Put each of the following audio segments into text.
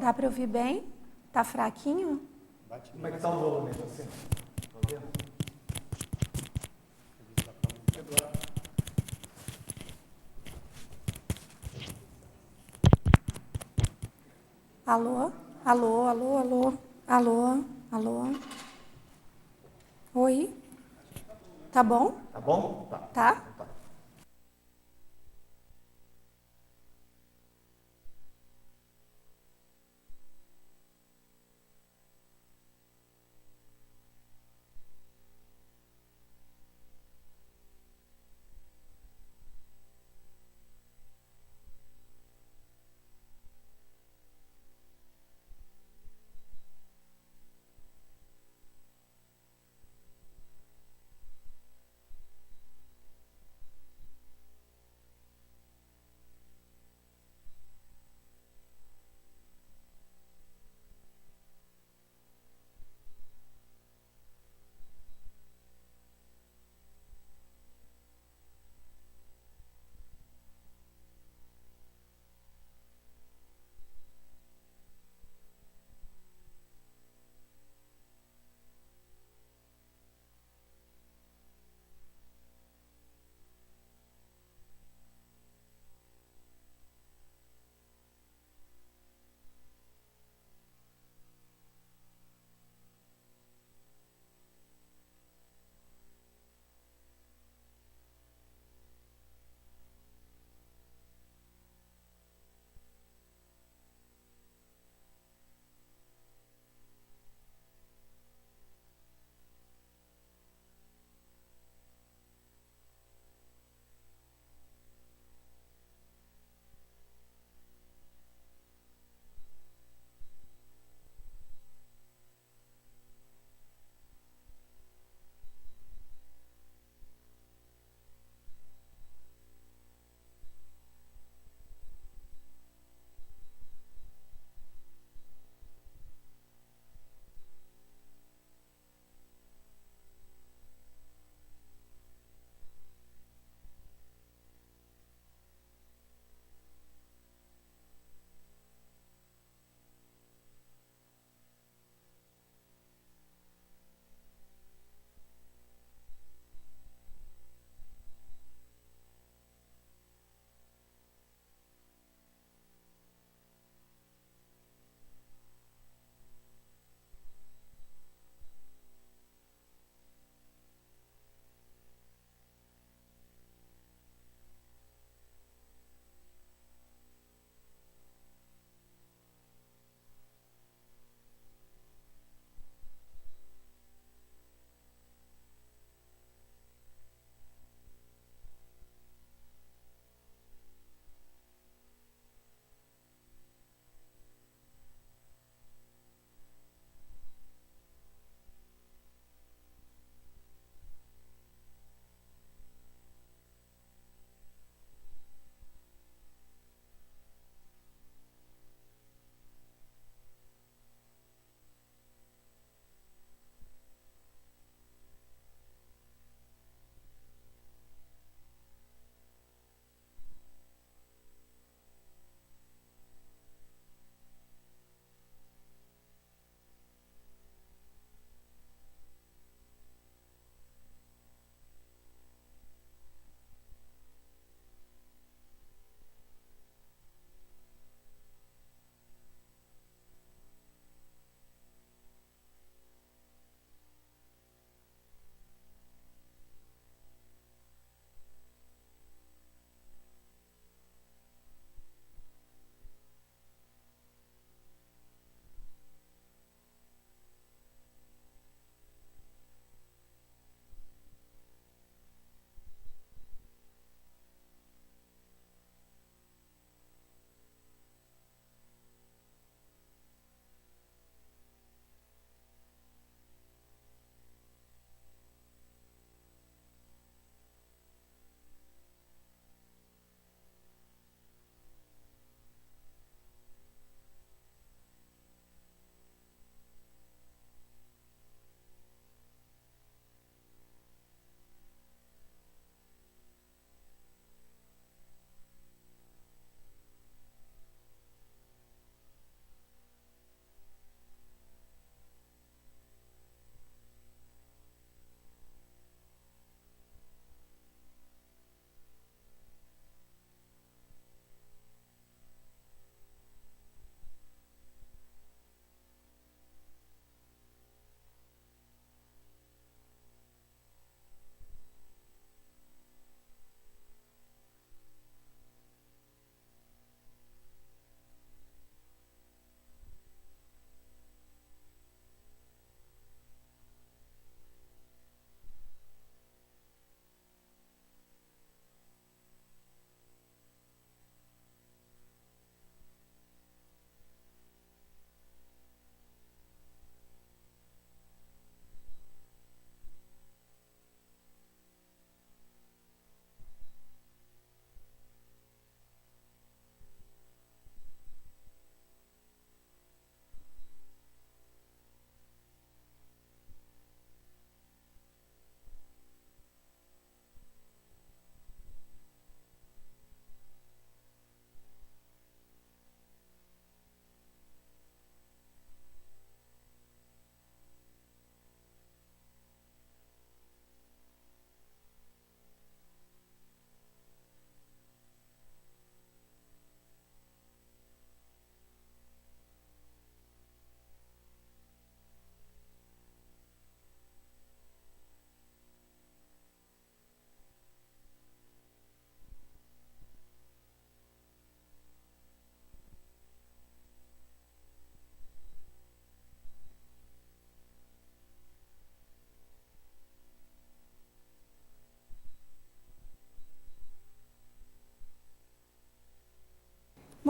Dá para ouvir bem? Tá fraquinho? Como é que está o volume assim? Tá vendo? Alô? Alô, alô, alô, alô, alô. Oi? Tá bom? Tá bom? Tá. Tá?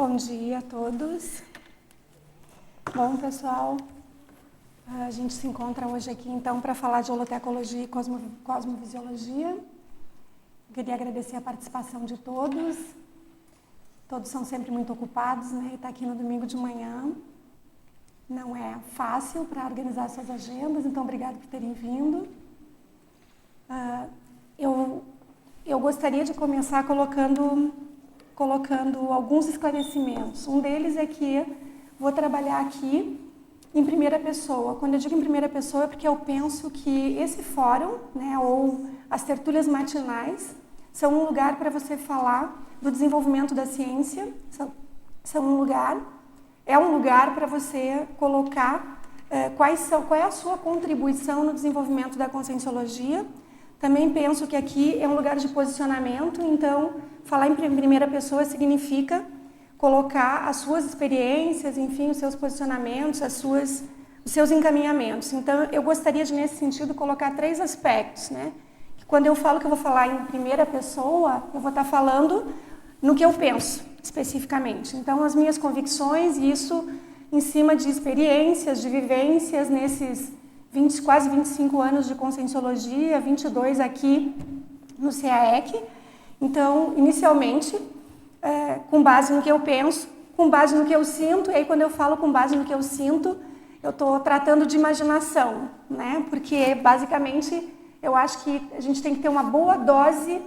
Bom dia a todos. Bom, pessoal, a gente se encontra hoje aqui, então, para falar de holotecologia e cosmovisiologia. Queria agradecer a participação de todos. Todos são sempre muito ocupados, né? E estar aqui no domingo de manhã não é fácil para organizar suas agendas, então, obrigado por terem vindo. Eu gostaria de começar colocando alguns esclarecimentos. Um deles é que vou trabalhar aqui em primeira pessoa. Quando eu digo em primeira pessoa é porque eu penso que esse fórum, né, ou as tertúlias matinais, são um lugar para você falar do desenvolvimento da ciência, é um lugar para você colocar qual é a sua contribuição no desenvolvimento da conscienciologia. Também penso que aqui é um lugar de posicionamento, então falar em primeira pessoa significa colocar as suas experiências, enfim, os seus posicionamentos, os seus encaminhamentos. Então, eu gostaria de, nesse sentido, colocar 3 aspectos, né? Que quando eu falo que eu vou falar em primeira pessoa, eu vou estar falando no que eu penso, especificamente. Então, as minhas convicções, e isso em cima de experiências, de vivências nesses quase 25 anos de conscienciologia, 22 aqui no CAEC. Então, inicialmente, com base no que eu penso, com base no que eu sinto, e aí quando eu falo com base no que eu sinto, eu estou tratando de imaginação, né? Porque, basicamente, eu acho que a gente tem que ter uma boa dose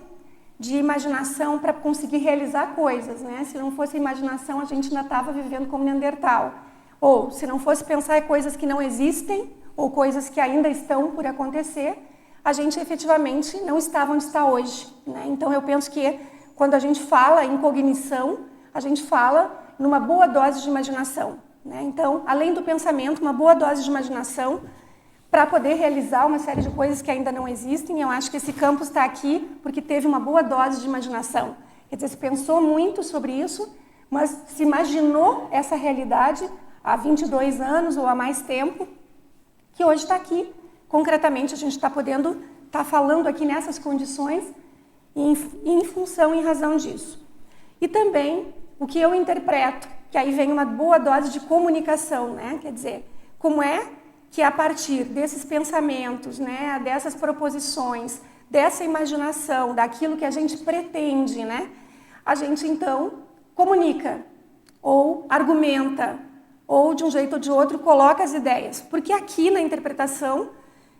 de imaginação para conseguir realizar coisas, né? Se não fosse imaginação, a gente ainda estava vivendo como Neandertal. Ou, se não fosse pensar em coisas que não existem, ou coisas que ainda estão por acontecer, a gente efetivamente não estava onde está hoje, né? Então, eu penso que quando a gente fala em cognição, a gente fala numa boa dose de imaginação, né? Então, além do pensamento, uma boa dose de imaginação para poder realizar uma série de coisas que ainda não existem. Eu acho que esse campus está aqui porque teve uma boa dose de imaginação. Quer dizer, se pensou muito sobre isso, mas se imaginou essa realidade há 22 anos ou há mais tempo, que hoje está aqui. Concretamente, a gente está podendo estar falando aqui nessas condições em função, em razão disso. E também o que eu interpreto, que aí vem uma boa dose de comunicação, né? Quer dizer, como é que a partir desses pensamentos, né, dessas proposições, dessa imaginação, daquilo que a gente pretende, né, a gente então comunica, ou argumenta, ou de um jeito ou de outro coloca as ideias. Porque aqui na interpretação,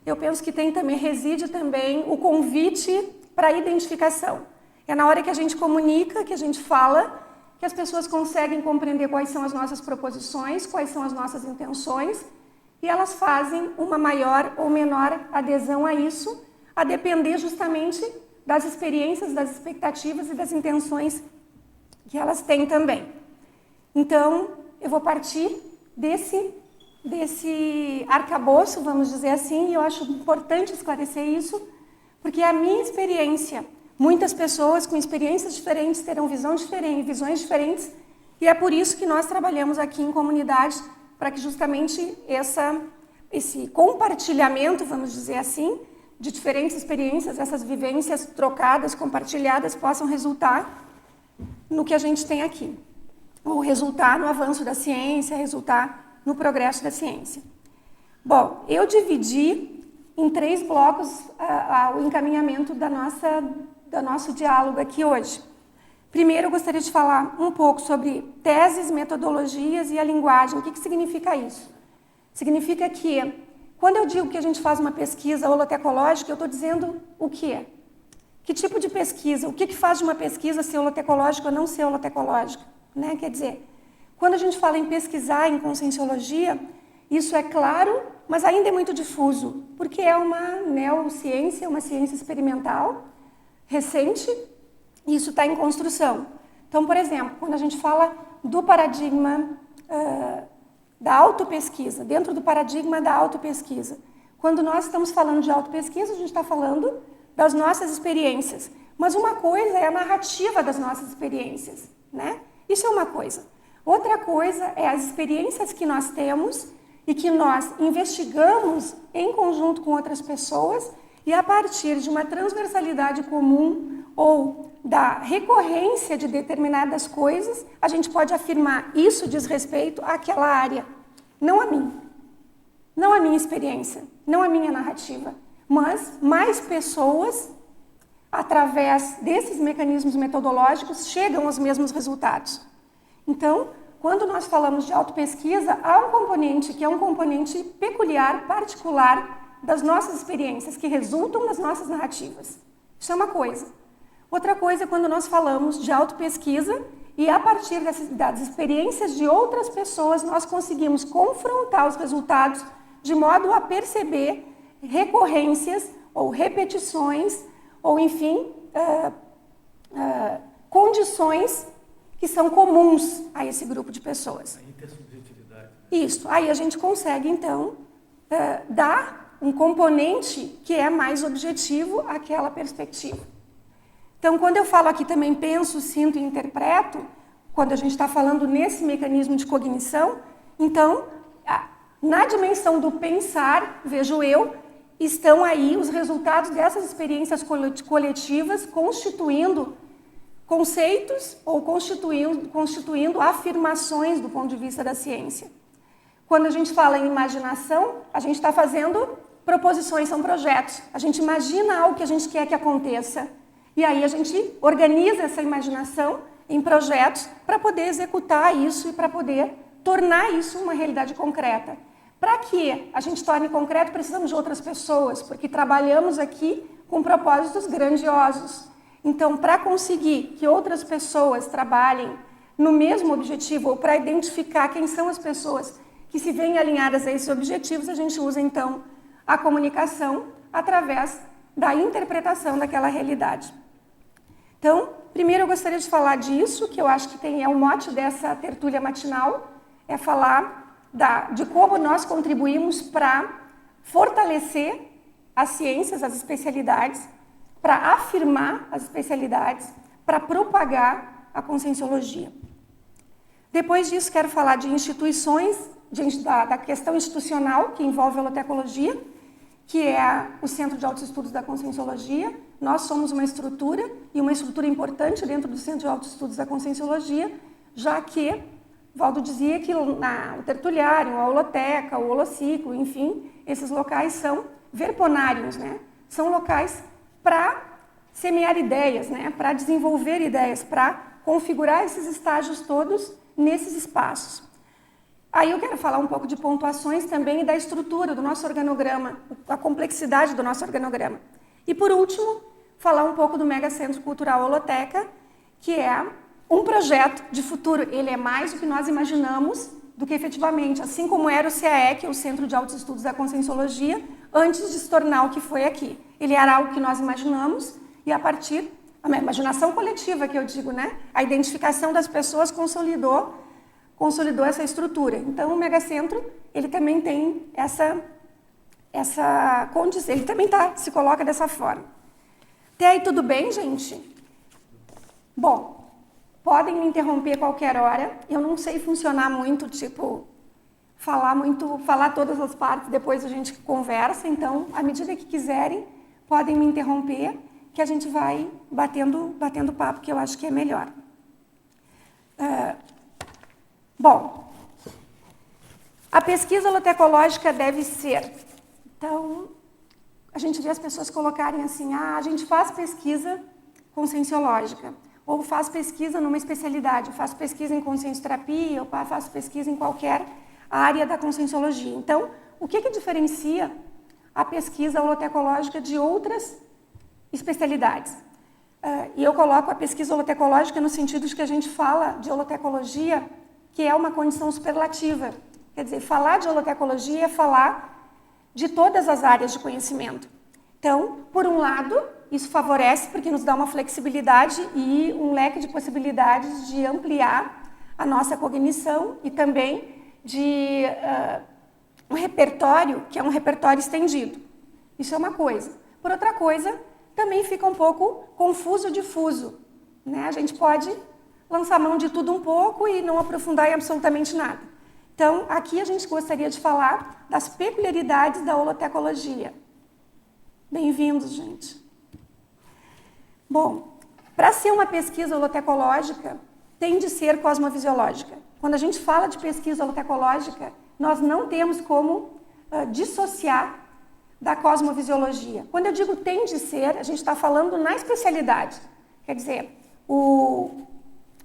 eu penso que reside também o convite para a identificação. É na hora que a gente comunica, que a gente fala, que as pessoas conseguem compreender quais são as nossas proposições, quais são as nossas intenções, e elas fazem uma maior ou menor adesão a isso, a depender justamente das experiências, das expectativas e das intenções que elas têm também. Então, eu vou partir desse arcabouço, vamos dizer assim, e eu acho importante esclarecer isso, porque a minha experiência, muitas pessoas com experiências diferentes terão visões diferentes, e é por isso que nós trabalhamos aqui em comunidade, para que justamente esse compartilhamento, vamos dizer assim, de diferentes experiências, essas vivências trocadas, compartilhadas, possam resultar no que a gente tem aqui. Ou resultar no avanço da ciência, resultar no progresso da ciência. Bom, eu dividi em 3 blocos o encaminhamento do nosso diálogo aqui hoje. Primeiro, eu gostaria de falar um pouco sobre teses, metodologias e a linguagem. O que significa isso? Significa que, quando eu digo que a gente faz uma pesquisa holotecológica, eu estou dizendo o quê? Que tipo de pesquisa? O que faz de uma pesquisa ser holotecológica ou não ser holotecológica? Né? Quer dizer, quando a gente fala em pesquisar em conscienciologia, isso é claro, mas ainda é muito difuso, porque é uma neociência, uma ciência experimental, recente, e isso está em construção. Então, por exemplo, quando a gente fala do paradigma da autopesquisa, dentro do paradigma da autopesquisa, quando nós estamos falando de autopesquisa, a gente está falando das nossas experiências. Mas uma coisa é a narrativa das nossas experiências, né? Isso é uma coisa. Outra coisa é as experiências que nós temos e que nós investigamos em conjunto com outras pessoas e a partir de uma transversalidade comum ou da recorrência de determinadas coisas, a gente pode afirmar isso diz respeito àquela área, não a mim, não a minha experiência, não a minha narrativa, mas mais pessoas, através desses mecanismos metodológicos, chegam aos mesmos resultados. Então, quando nós falamos de autopesquisa, há um componente que é um componente peculiar, particular das nossas experiências, que resultam das nossas narrativas. Isso é uma coisa. Outra coisa é quando nós falamos de autopesquisa e a partir das experiências de outras pessoas nós conseguimos confrontar os resultados de modo a perceber recorrências ou repetições ou, enfim, condições que são comuns a esse grupo de pessoas. A intersubjetividade. Isso. Aí a gente consegue, então, dar um componente que é mais objetivo àquela perspectiva. Então, quando eu falo aqui também penso, sinto e interpreto, quando a gente está falando nesse mecanismo de cognição, então, na dimensão do pensar, vejo eu, estão aí os resultados dessas experiências coletivas constituindo conceitos ou constituindo afirmações do ponto de vista da ciência. Quando a gente fala em imaginação, a gente está fazendo proposições, são projetos. A gente imagina algo que a gente quer que aconteça. E aí a gente organiza essa imaginação em projetos para poder executar isso e para poder tornar isso uma realidade concreta. Para que a gente torne concreto, precisamos de outras pessoas, porque trabalhamos aqui com propósitos grandiosos. Então, para conseguir que outras pessoas trabalhem no mesmo objetivo, ou para identificar quem são as pessoas que se veem alinhadas a esses objetivos, a gente usa, então, a comunicação através da interpretação daquela realidade. Então, primeiro eu gostaria de falar disso, que eu acho que é o mote dessa tertúlia matinal, é falar de como nós contribuímos para fortalecer as ciências, as especialidades, para afirmar as especialidades, para propagar a conscienciologia. Depois disso, quero falar de instituições, da questão institucional que envolve a holotecnologia, que é o Centro de Autoestudos da Conscienciologia. Nós somos uma estrutura, e uma estrutura importante dentro do Centro de Autoestudos da Conscienciologia, já que Valdo dizia que o tertuliário, a holoteca, o holociclo, enfim, esses locais são verponários, né? São locais para semear ideias, né? Para desenvolver ideias, para configurar esses estágios todos nesses espaços. Aí eu quero falar um pouco de pontuações também e da estrutura do nosso organograma, a complexidade do nosso organograma. E por último, falar um pouco do Megacentro Cultural Holoteca, que é um projeto de futuro. Ele é mais do que nós imaginamos do que efetivamente, assim como era o CAE, que é o Centro de Autoestudos da Conscienciologia, antes de se tornar o que foi aqui. Ele era algo que nós imaginamos e a partir, a imaginação coletiva que eu digo, né? A identificação das pessoas consolidou essa estrutura. Então o Megacentro, ele também tem essa condição, ele também se coloca dessa forma. Até aí tudo bem, gente? Bom, podem me interromper a qualquer hora. Eu não sei funcionar muito, falar todas as partes, depois a gente conversa. Então, à medida que quiserem, podem me interromper, que a gente vai batendo papo, que eu acho que é melhor. Bom, a pesquisa holotecológica deve ser... Então, a gente vê as pessoas colocarem assim, a gente faz pesquisa conscienciológica, ou faz pesquisa numa especialidade, ou faz pesquisa em consciencioterapia, ou faz pesquisa em qualquer área da conscienciologia. Então, o que diferencia a pesquisa holotecológica de outras especialidades? E eu coloco a pesquisa holotecológica no sentido de que a gente fala de holotecologia, que é uma condição superlativa. Quer dizer, falar de holotecologia é falar de todas as áreas de conhecimento. Então, por um lado, isso favorece porque nos dá uma flexibilidade e um leque de possibilidades de ampliar a nossa cognição e também de um repertório que é um repertório estendido. Isso é uma coisa. Por outra coisa, também fica um pouco confuso, difuso, né? A gente pode lançar mão de tudo um pouco e não aprofundar em absolutamente nada. Então, aqui a gente gostaria de falar das peculiaridades da holotecologia. Bem-vindos, gente. Bom, Para ser uma pesquisa holotecológica, tem de ser cosmovisiológica. Quando a gente fala de pesquisa holotecológica, nós não temos como dissociar da cosmovisiologia. Quando eu digo tem de ser, a gente está falando na especialidade. Quer dizer,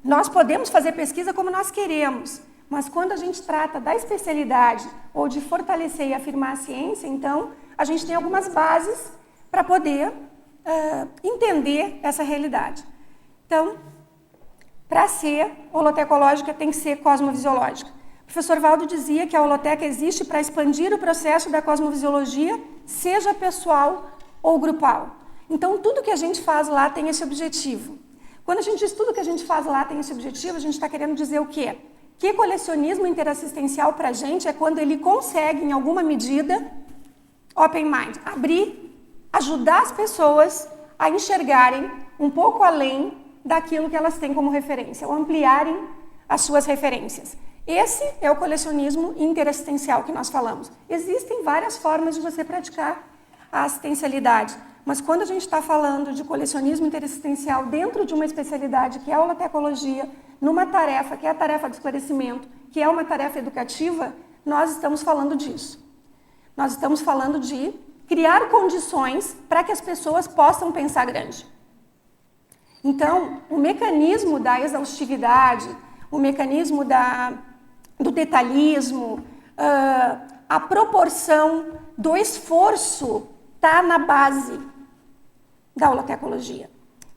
nós podemos fazer pesquisa como nós queremos, mas quando a gente trata da especialidade ou de fortalecer e afirmar a ciência, então, a gente tem algumas bases para poder entender essa realidade. Então, para ser holotecológica, tem que ser cosmovisiológica. O professor Valdo dizia que a holoteca existe para expandir o processo da cosmovisiologia, seja pessoal ou grupal. Então, tudo que a gente faz lá tem esse objetivo. Quando a gente diz tudo que a gente faz lá tem esse objetivo, a gente está querendo dizer o quê? Que colecionismo interassistencial para a gente é quando ele consegue, em alguma medida, open mind, abrir, ajudar as pessoas a enxergarem um pouco além daquilo que elas têm como referência, ou ampliarem as suas referências. Esse é o colecionismo interassistencial que nós falamos. Existem várias formas de você praticar a assistencialidade, mas quando a gente está falando de colecionismo interassistencial dentro de uma especialidade que é a holotecologia, numa tarefa que é a tarefa de esclarecimento, que é uma tarefa educativa, nós estamos falando disso. Nós estamos falando de criar condições para que as pessoas possam pensar grande. Então, o mecanismo da exaustividade, o mecanismo do detalhismo, a proporção do esforço está na base da holotecologia.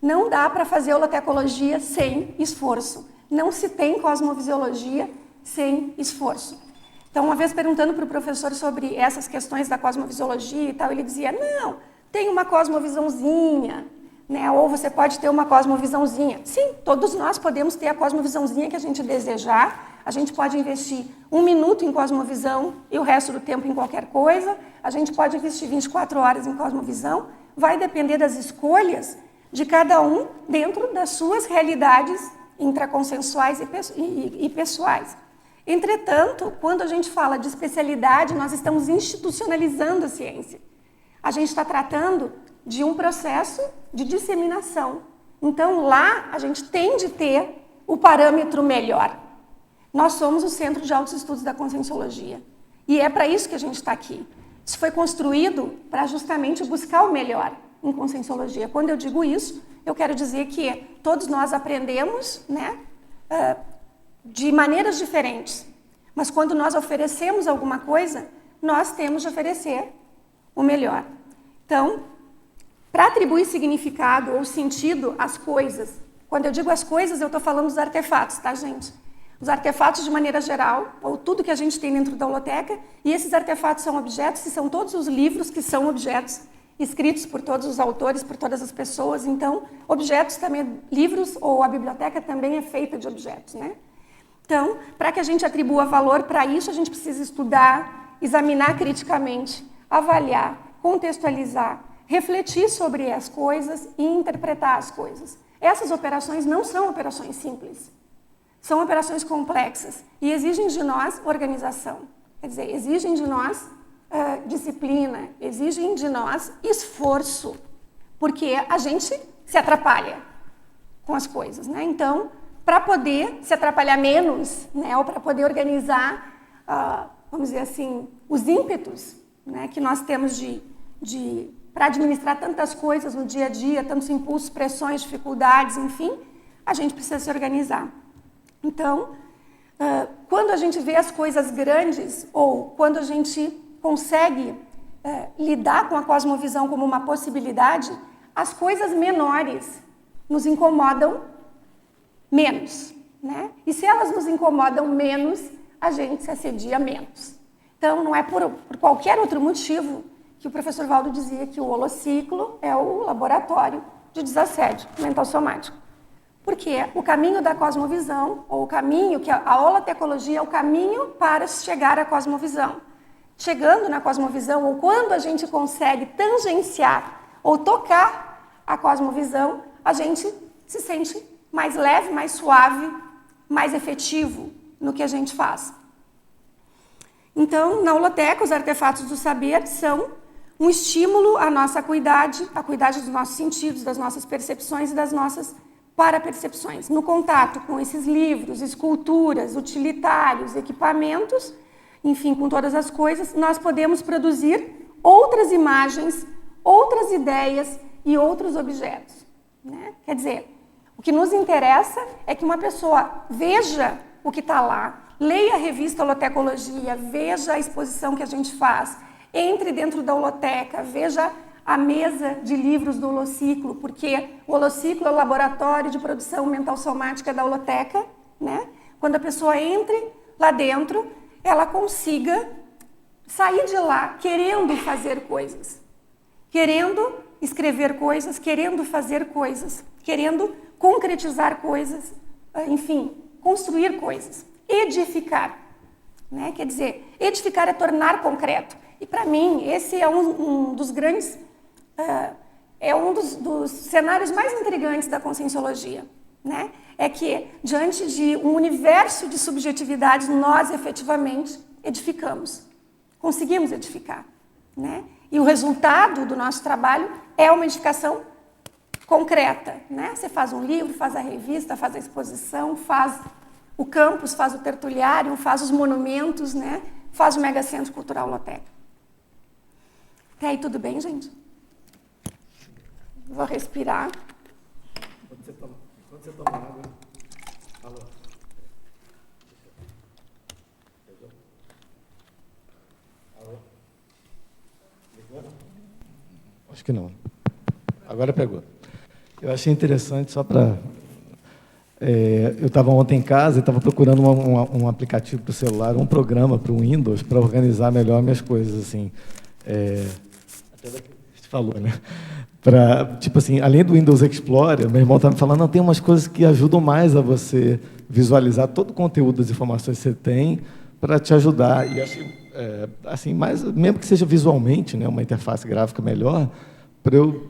Não dá para fazer holotecologia sem esforço. Não se tem cosmovisiologia sem esforço. Então, uma vez perguntando para o professor sobre essas questões da cosmovisiologia e tal, ele dizia, não, tem uma cosmovisãozinha, né? Ou você pode ter uma cosmovisãozinha. Sim, todos nós podemos ter a cosmovisãozinha que a gente desejar. A gente pode investir 1 minuto em cosmovisão e o resto do tempo em qualquer coisa. A gente pode investir 24 horas em cosmovisão. Vai depender das escolhas de cada um dentro das suas realidades intraconsensuais e pessoais. Entretanto, quando a gente fala de especialidade, nós estamos institucionalizando a ciência. A gente está tratando de um processo de disseminação. Então, lá, a gente tem de ter o parâmetro melhor. Nós somos o Centro de Altos Estudos da Conscienciologia. E é para isso que a gente está aqui. Isso foi construído para justamente buscar o melhor em Conscienciologia. Quando eu digo isso, eu quero dizer que todos nós aprendemos, né, de maneiras diferentes. Mas quando nós oferecemos alguma coisa, nós temos de oferecer o melhor. Então, para atribuir significado ou sentido às coisas, quando eu digo as coisas, eu estou falando dos artefatos, tá, gente? Os artefatos de maneira geral, ou tudo que a gente tem dentro da holoteca, e esses artefatos são objetos, e são todos os livros que são objetos, escritos por todos os autores, por todas as pessoas. Então, objetos também, livros ou a biblioteca também é feita de objetos, né? Então, para que a gente atribua valor para isso, a gente precisa estudar, examinar criticamente, avaliar, contextualizar, refletir sobre as coisas e interpretar as coisas. Essas operações não são operações simples. São operações complexas e exigem de nós organização. Quer dizer, exigem de nós disciplina, exigem de nós esforço, porque a gente se atrapalha com as coisas, né? Então, para poder se atrapalhar menos, né, ou para poder organizar, vamos dizer assim, os ímpetos, né, que nós temos para administrar tantas coisas no dia a dia, tantos impulsos, pressões, dificuldades, enfim, a gente precisa se organizar. Então, quando a gente vê as coisas grandes, ou quando a gente consegue lidar com a cosmovisão como uma possibilidade, as coisas menores nos incomodam menos, né? E se elas nos incomodam menos, a gente se assedia menos. Então, não é por qualquer outro motivo que o professor Valdo dizia que o holociclo é o laboratório de desassédio mental somático. Porque o caminho da cosmovisão, ou o caminho que a holotecologia é o caminho para chegar à cosmovisão. Chegando na cosmovisão, ou quando a gente consegue tangenciar ou tocar a cosmovisão, a gente se sente mais leve, mais suave, mais efetivo no que a gente faz. Então, na holoteca, os artefatos do saber são um estímulo à nossa acuidade, a acuidade dos nossos sentidos, das nossas percepções e das nossas parapercepções. No contato com esses livros, esculturas, utilitários, equipamentos, enfim, com todas as coisas, nós podemos produzir outras imagens, outras ideias e outros objetos, né? Quer dizer, o que nos interessa é que uma pessoa veja o que está lá, leia a revista Holotecologia, veja a exposição que a gente faz, entre dentro da holoteca, veja a mesa de livros do Holociclo, porque o Holociclo é o laboratório de produção mental somática da holoteca, né? Quando a pessoa entre lá dentro, ela consiga sair de lá querendo fazer coisas, querendo escrever coisas, querendo fazer coisas, querendo concretizar coisas, enfim, construir coisas, edificar, né? Quer dizer, edificar é tornar concreto. E para mim, esse é um dos grandes, dos cenários mais intrigantes da conscienciologia, né? É que, diante de um universo de subjetividades, nós efetivamente edificamos, conseguimos edificar, né? E o resultado do nosso trabalho é uma edificação concreta, né? Você faz um livro, faz a revista, faz a exposição, faz o campus, faz o tertuliário, faz os monumentos, né? Faz o Megacentro Cultural Holoteca. Até aí tudo bem, gente? Vou respirar. Quando você toma água, fala. Alô? Ligou? Acho que não. Agora pegou. Eu achei interessante, só para... eu estava ontem em casa e estava procurando um aplicativo para o celular, um programa para o Windows, para organizar melhor minhas coisas, assim. Até daqui que você falou, né? Tipo assim, além do Windows Explorer, meu irmão estava me falando, não, tem umas coisas que ajudam mais a você visualizar todo o conteúdo das informações que você tem para te ajudar. E achei, assim, mesmo que seja visualmente, né, uma interface gráfica melhor,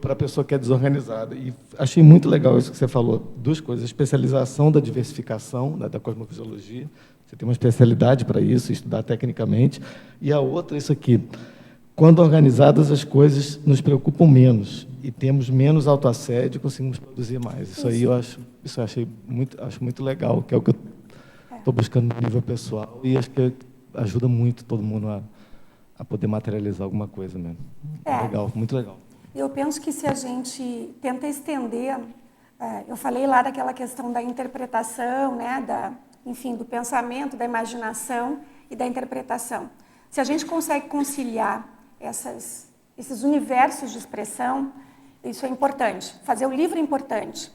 para a pessoa que é desorganizada. E achei muito legal isso que você falou. Duas coisas: a especialização da diversificação, da cosmofisiologia. Você tem uma especialidade para isso, estudar tecnicamente. E a outra, isso aqui. Quando organizadas, as coisas nos preocupam menos e temos menos autoassédio e conseguimos produzir mais. Isso aí acho muito legal, que é o que eu estou buscando no nível pessoal e acho que ajuda muito todo mundo a poder materializar alguma coisa mesmo. Legal, muito legal. Eu penso que se a gente tenta estender, eu falei lá daquela questão da interpretação, né, enfim, do pensamento, da imaginação e da interpretação. Se a gente consegue conciliar esses universos de expressão, isso é importante. Fazer o livro é importante.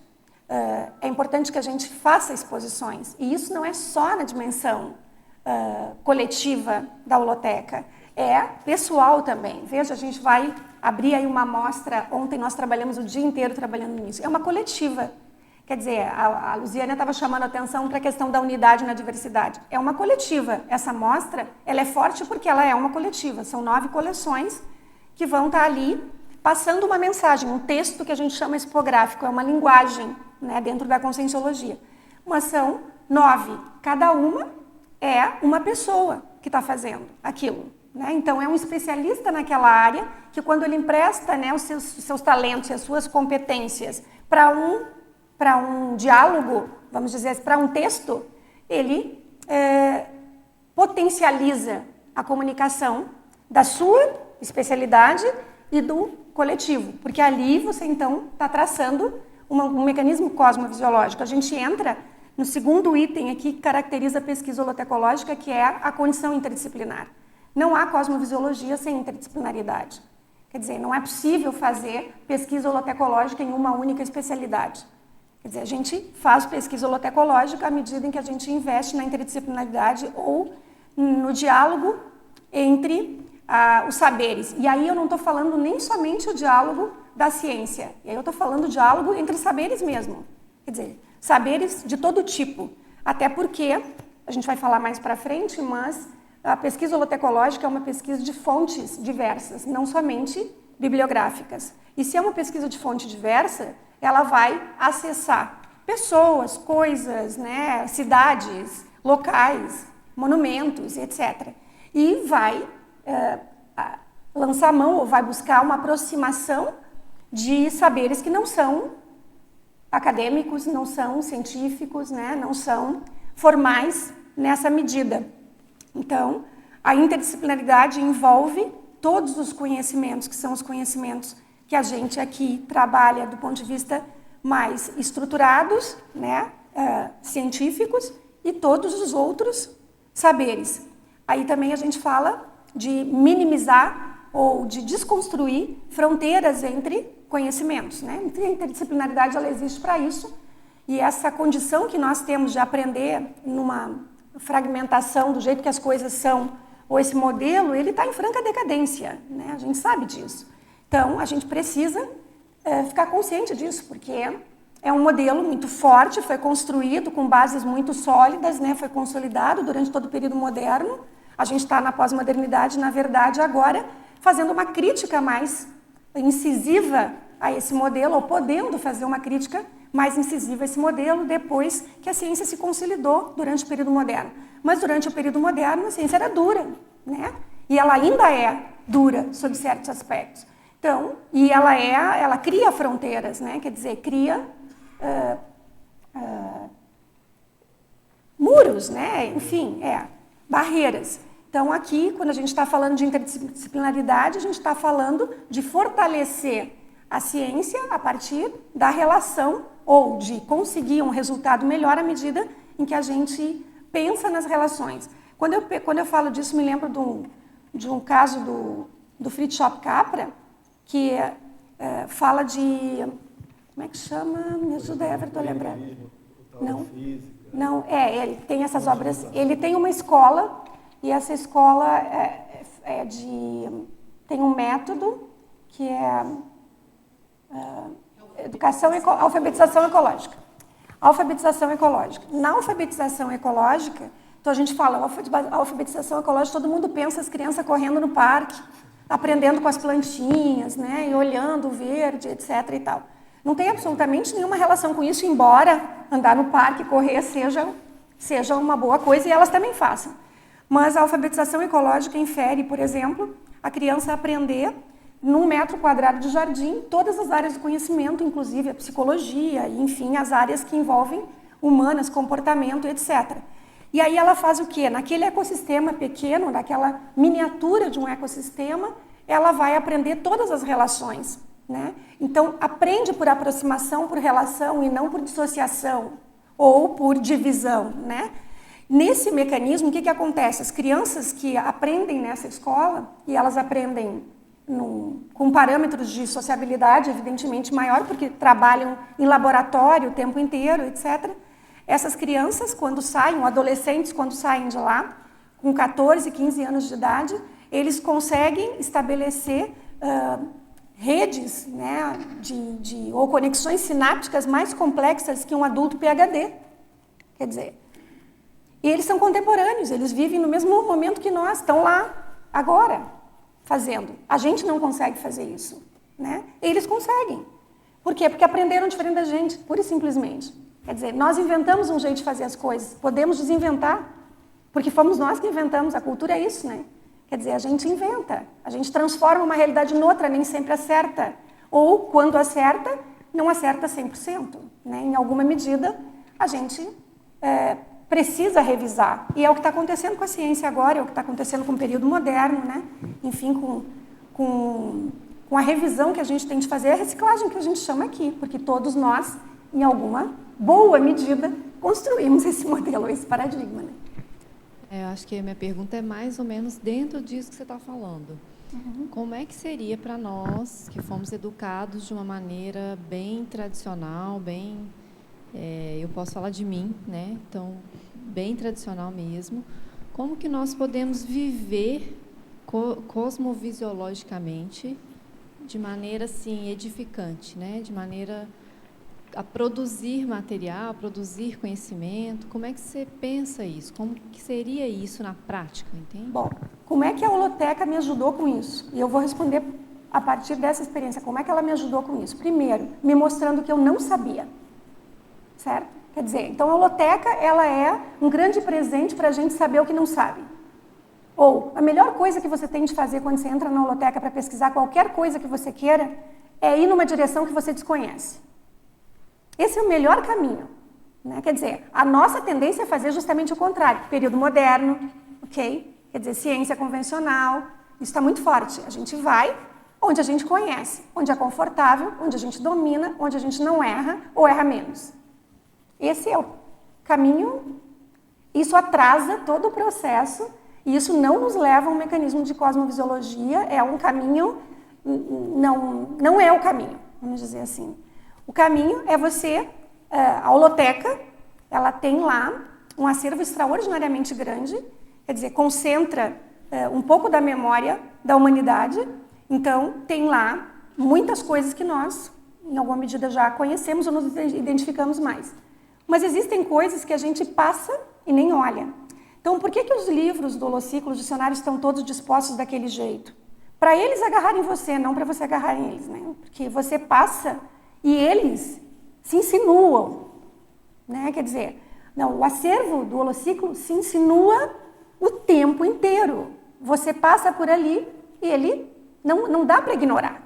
É importante que a gente faça exposições. E isso não é só na dimensão coletiva da holoteca, é pessoal também. Veja, a gente vai abrir aí uma amostra. Ontem nós trabalhamos o dia inteiro trabalhando nisso. É uma coletiva. Quer dizer, a Luziana estava chamando a atenção para a questão da unidade na diversidade. É uma coletiva. Essa amostra, ela é forte porque ela é uma coletiva. São 9 coleções que vão estar ali passando uma mensagem, um texto que a gente chama expográfico, é uma linguagem, né, dentro da conscienciologia. Mas são 9. Cada uma é uma pessoa que está fazendo aquilo, né? Então, é um especialista naquela área que, quando ele empresta, né, os seus talentos e as suas competências para um diálogo, vamos dizer, para um texto, ele potencializa a comunicação da sua especialidade e do coletivo, porque ali você, então, está traçando um mecanismo cosmofisiológico. A gente entra no segundo item aqui que caracteriza a pesquisa holotecológica, que é a condição interdisciplinar. Não há cosmofisiologia sem interdisciplinaridade. Quer dizer, não é possível fazer pesquisa holotecológica em uma única especialidade. Quer dizer, a gente faz pesquisa holotecológica à medida em que a gente investe na interdisciplinaridade ou no diálogo entre os saberes. E aí eu não estou falando nem somente o diálogo da ciência. E aí eu estou falando o diálogo entre saberes mesmo. Quer dizer, saberes de todo tipo. Até porque, a gente vai falar mais para frente, mas a pesquisa holotecológica é uma pesquisa de fontes diversas, não somente bibliográficas. E se é uma pesquisa de fonte diversa, ela vai acessar pessoas, coisas, né, cidades, locais, monumentos, etc. E vai lançar mão ou vai buscar uma aproximação de saberes que não são acadêmicos, não são científicos, né? Não são formais nessa medida. Então, a interdisciplinaridade envolve todos os conhecimentos, que são os conhecimentos que a gente aqui trabalha do ponto de vista mais estruturados, né? Científicos, e todos os outros saberes. Aí também a gente fala de minimizar ou de desconstruir fronteiras entre conhecimentos, né? A interdisciplinaridade ela existe para isso, e essa condição que nós temos de aprender numa fragmentação do jeito que as coisas são, ou esse modelo, ele está em franca decadência, né? A gente sabe disso. Então, a gente precisa ficar consciente disso, porque é um modelo muito forte, foi construído com bases muito sólidas, né? Foi consolidado durante todo o período moderno. A gente está na pós-modernidade, na verdade, agora, fazendo uma crítica mais incisiva a esse modelo, ou podendo fazer uma crítica mais incisiva a esse modelo, depois que a ciência se consolidou durante o período moderno. Mas durante o período moderno, a ciência era dura, né? E ela ainda é dura sob certos aspectos. Então, e ela cria fronteiras, né? Quer dizer, cria muros, né? Enfim, barreiras. Então, aqui, quando a gente está falando de interdisciplinaridade, a gente está falando de fortalecer a ciência a partir da relação ou de conseguir um resultado melhor à medida em que a gente pensa nas relações. Quando eu falo disso, me lembro de um caso do Fritjof Capra, que fala de... Como é que chama? Me ajuda, Everton, a lembrar. Não, ele tem essas obras... Ele tem uma escola, e essa escola tem um método que é alfabetização ecológica. Alfabetização ecológica. Na alfabetização ecológica, então a gente fala, alfabetização ecológica, todo mundo pensa as crianças correndo no parque, aprendendo com as plantinhas, né, e olhando o verde, etc. e tal. Não tem absolutamente nenhuma relação com isso, embora andar no parque, correr, seja uma boa coisa, e elas também façam. Mas a alfabetização ecológica infere, por exemplo, a criança aprender, num metro quadrado de jardim, todas as áreas do conhecimento, inclusive a psicologia, e, enfim, as áreas que envolvem humanas, comportamento, etc. E aí ela faz o quê? Naquele ecossistema pequeno, naquela miniatura de um ecossistema, ela vai aprender todas as relações, né? Então, aprende por aproximação, por relação, e não por dissociação ou por divisão, né? Nesse mecanismo, o que acontece? As crianças que aprendem nessa escola, e elas aprendem com parâmetros de sociabilidade, evidentemente, maior, porque trabalham em laboratório o tempo inteiro, etc. Essas crianças, quando saem, ou adolescentes, quando saem de lá, com 14, 15 anos de idade, eles conseguem estabelecer redes, né, ou conexões sinápticas mais complexas que um adulto PhD. Quer dizer, e eles são contemporâneos, eles vivem no mesmo momento que nós, estão lá, agora, fazendo. A gente não consegue fazer isso, né? Eles conseguem. Por quê? Porque aprenderam diferente da gente, pura e simplesmente. Quer dizer, nós inventamos um jeito de fazer as coisas, podemos desinventar, porque fomos nós que inventamos, a cultura é isso, né? Quer dizer, a gente inventa, a gente transforma uma realidade noutra, nem sempre acerta. Ou, quando acerta, não acerta 100%. Né? Em alguma medida, a gente precisa revisar. E é o que está acontecendo com a ciência agora, é o que está acontecendo com o período moderno, né? Enfim, com a revisão que a gente tem de fazer, a reciclagem que a gente chama aqui, porque todos nós, em alguma boa medida, construímos esse modelo, esse paradigma. Né? Eu acho que a minha pergunta é mais ou menos dentro disso que você está falando. Uhum. Como é que seria para nós, que fomos educados de uma maneira bem tradicional, eu posso falar de mim, né? Então, bem tradicional mesmo, como que nós podemos viver cosmovisiologicamente de maneira, assim, edificante, né? De maneira a produzir material, a produzir conhecimento. Como é que você pensa isso? Como que seria isso na prática, entende? Bom, como é que a holoteca me ajudou com isso? E eu vou responder a partir dessa experiência. Como é que ela me ajudou com isso? Primeiro, me mostrando que eu não sabia. Certo? Quer dizer, então a holoteca ela é um grande presente para a gente saber o que não sabe. Ou a melhor coisa que você tem de fazer quando você entra na holoteca para pesquisar qualquer coisa que você queira é ir numa direção que você desconhece. Esse é o melhor caminho. Né? Quer dizer, a nossa tendência é fazer justamente o contrário. Período moderno, ok? Quer dizer, ciência convencional, isso está muito forte. A gente vai onde a gente conhece, onde é confortável, onde a gente domina, onde a gente não erra ou erra menos. Esse é o caminho. Isso atrasa todo o processo e isso não nos leva a um mecanismo de cosmovisiologia, é um caminho, não é o caminho, vamos dizer assim. O caminho é você, a holoteca, ela tem lá um acervo extraordinariamente grande, quer dizer, concentra um pouco da memória da humanidade, então tem lá muitas coisas que nós, em alguma medida, já conhecemos ou nos identificamos mais. Mas existem coisas que a gente passa e nem olha. Então, por que os livros do Holociclo, os dicionários, estão todos dispostos daquele jeito? Para eles agarrarem você, não para você agarrar eles, né? Porque você passa e eles se insinuam, né? Quer dizer, não, o acervo do Holociclo se insinua o tempo inteiro. Você passa por ali e ele não dá para ignorar.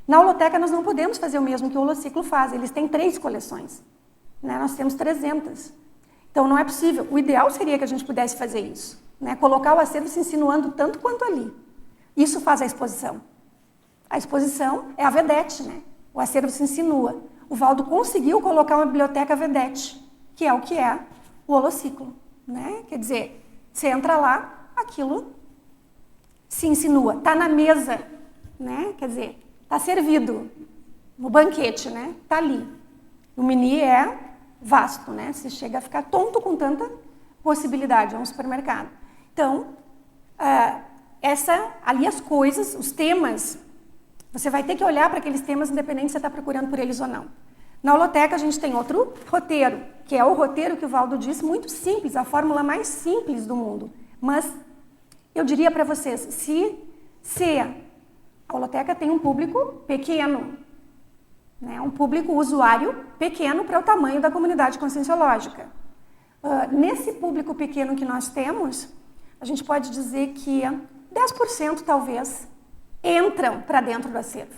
Na holoteca nós não podemos fazer o mesmo que o Holociclo faz. Eles têm 3 coleções, né? Nós temos 300. Então, não é possível. O ideal seria que a gente pudesse fazer isso, né? Colocar o acervo se insinuando tanto quanto ali. Isso faz a exposição. A exposição é a vedete, né? O acervo se insinua. O Valdo conseguiu colocar uma biblioteca vedete, que é o Holociclo, né? Quer dizer, você entra lá, aquilo se insinua. Está na mesa, né? Quer dizer, está servido no banquete, né? Está ali. O mini é vasto, né? Você chega a ficar tonto com tanta possibilidade, é um supermercado. Então, ali as coisas, os temas, você vai ter que olhar para aqueles temas independente se você está procurando por eles ou não. Na holoteca a gente tem outro roteiro, que é o roteiro que o Valdo disse, muito simples, a fórmula mais simples do mundo. Mas eu diria para vocês, se a holoteca tem um público pequeno, né, um público usuário pequeno para o tamanho da comunidade conscienciológica. Nesse público pequeno que nós temos, a gente pode dizer que 10% talvez entram para dentro do acervo.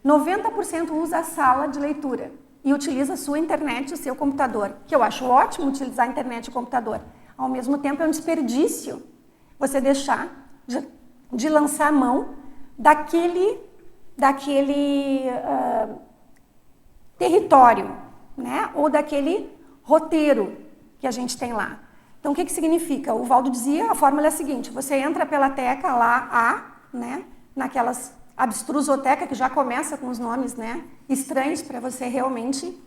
90% usa a sala de leitura e utiliza a sua internet, o seu computador, que eu acho ótimo utilizar a internet e o computador. Ao mesmo tempo é um desperdício você deixar de lançar a mão daquele território, né? Ou daquele roteiro que a gente tem lá. Então, o que significa? O Valdo dizia, a fórmula é a seguinte, você entra pela teca lá, né? Naquelas abstrusoteca, que já começa com os nomes, né? Estranhos para você realmente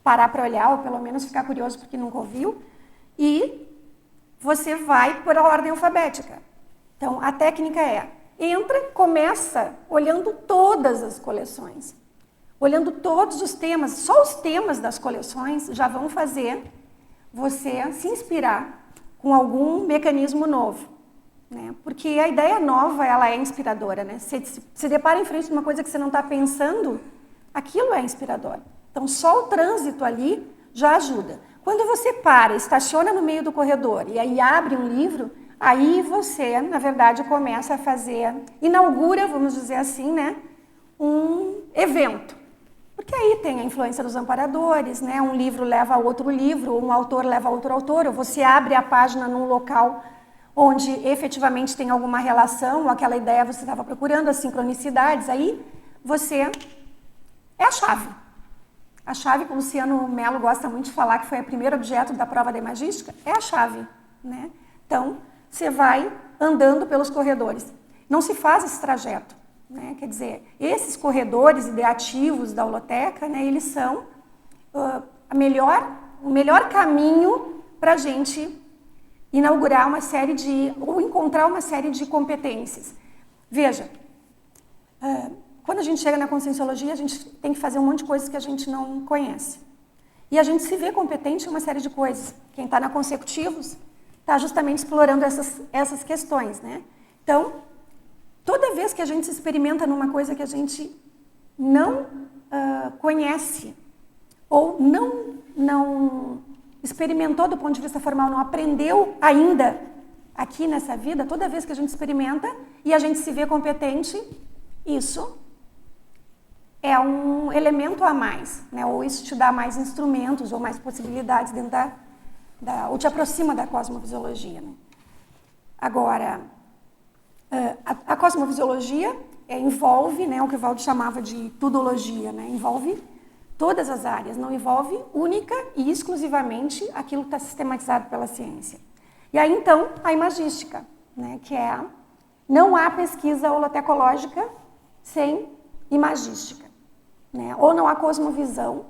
parar para olhar, ou pelo menos ficar curioso porque nunca ouviu, e você vai por ordem alfabética. Então, a técnica é entra, começa olhando todas as coleções, olhando todos os temas, só os temas das coleções já vão fazer você se inspirar com algum mecanismo novo, né? Porque a ideia nova, ela é inspiradora, né? Você se depara em frente de uma coisa que você não está pensando, aquilo é inspirador. Então, só o trânsito ali já ajuda. Quando você para, estaciona no meio do corredor e aí abre um livro, aí você, na verdade, começa a fazer, inaugura, vamos dizer assim, né, um evento. Porque aí tem a influência dos amparadores, né, um livro leva a outro livro, um autor leva a outro autor, ou você abre a página num local onde efetivamente tem alguma relação, ou aquela ideia você estava procurando, as sincronicidades, aí você é a chave. A chave que o Luciano Mello gosta muito de falar, que foi o primeiro objeto da prova da imagística, é a chave, né? Então, você vai andando pelos corredores. Não se faz esse trajeto, né? Quer dizer, esses corredores ideativos da holoteca, né, eles são o melhor caminho para a gente inaugurar uma série ou encontrar uma série de competências. Veja, quando a gente chega na conscienciologia, a gente tem que fazer um monte de coisas que a gente não conhece. E a gente se vê competente em uma série de coisas. Quem está na consecutivos está justamente explorando essas questões, né? Então, toda vez que a gente se experimenta numa coisa que a gente não conhece, ou não experimentou do ponto de vista formal, não aprendeu ainda aqui nessa vida, toda vez que a gente experimenta e a gente se vê competente, isso é um elemento a mais, né? Ou isso te dá mais instrumentos ou mais possibilidades dentro ou te aproxima da cosmovisiologia, né? Agora, a cosmovisiologia envolve, né, o que o Valdo chamava de tudologia, né? Envolve todas as áreas, não envolve única e exclusivamente aquilo que está sistematizado pela ciência. E aí, então, a imagística, né, que não há pesquisa holotecológica sem imagística, né? Ou não há cosmovisão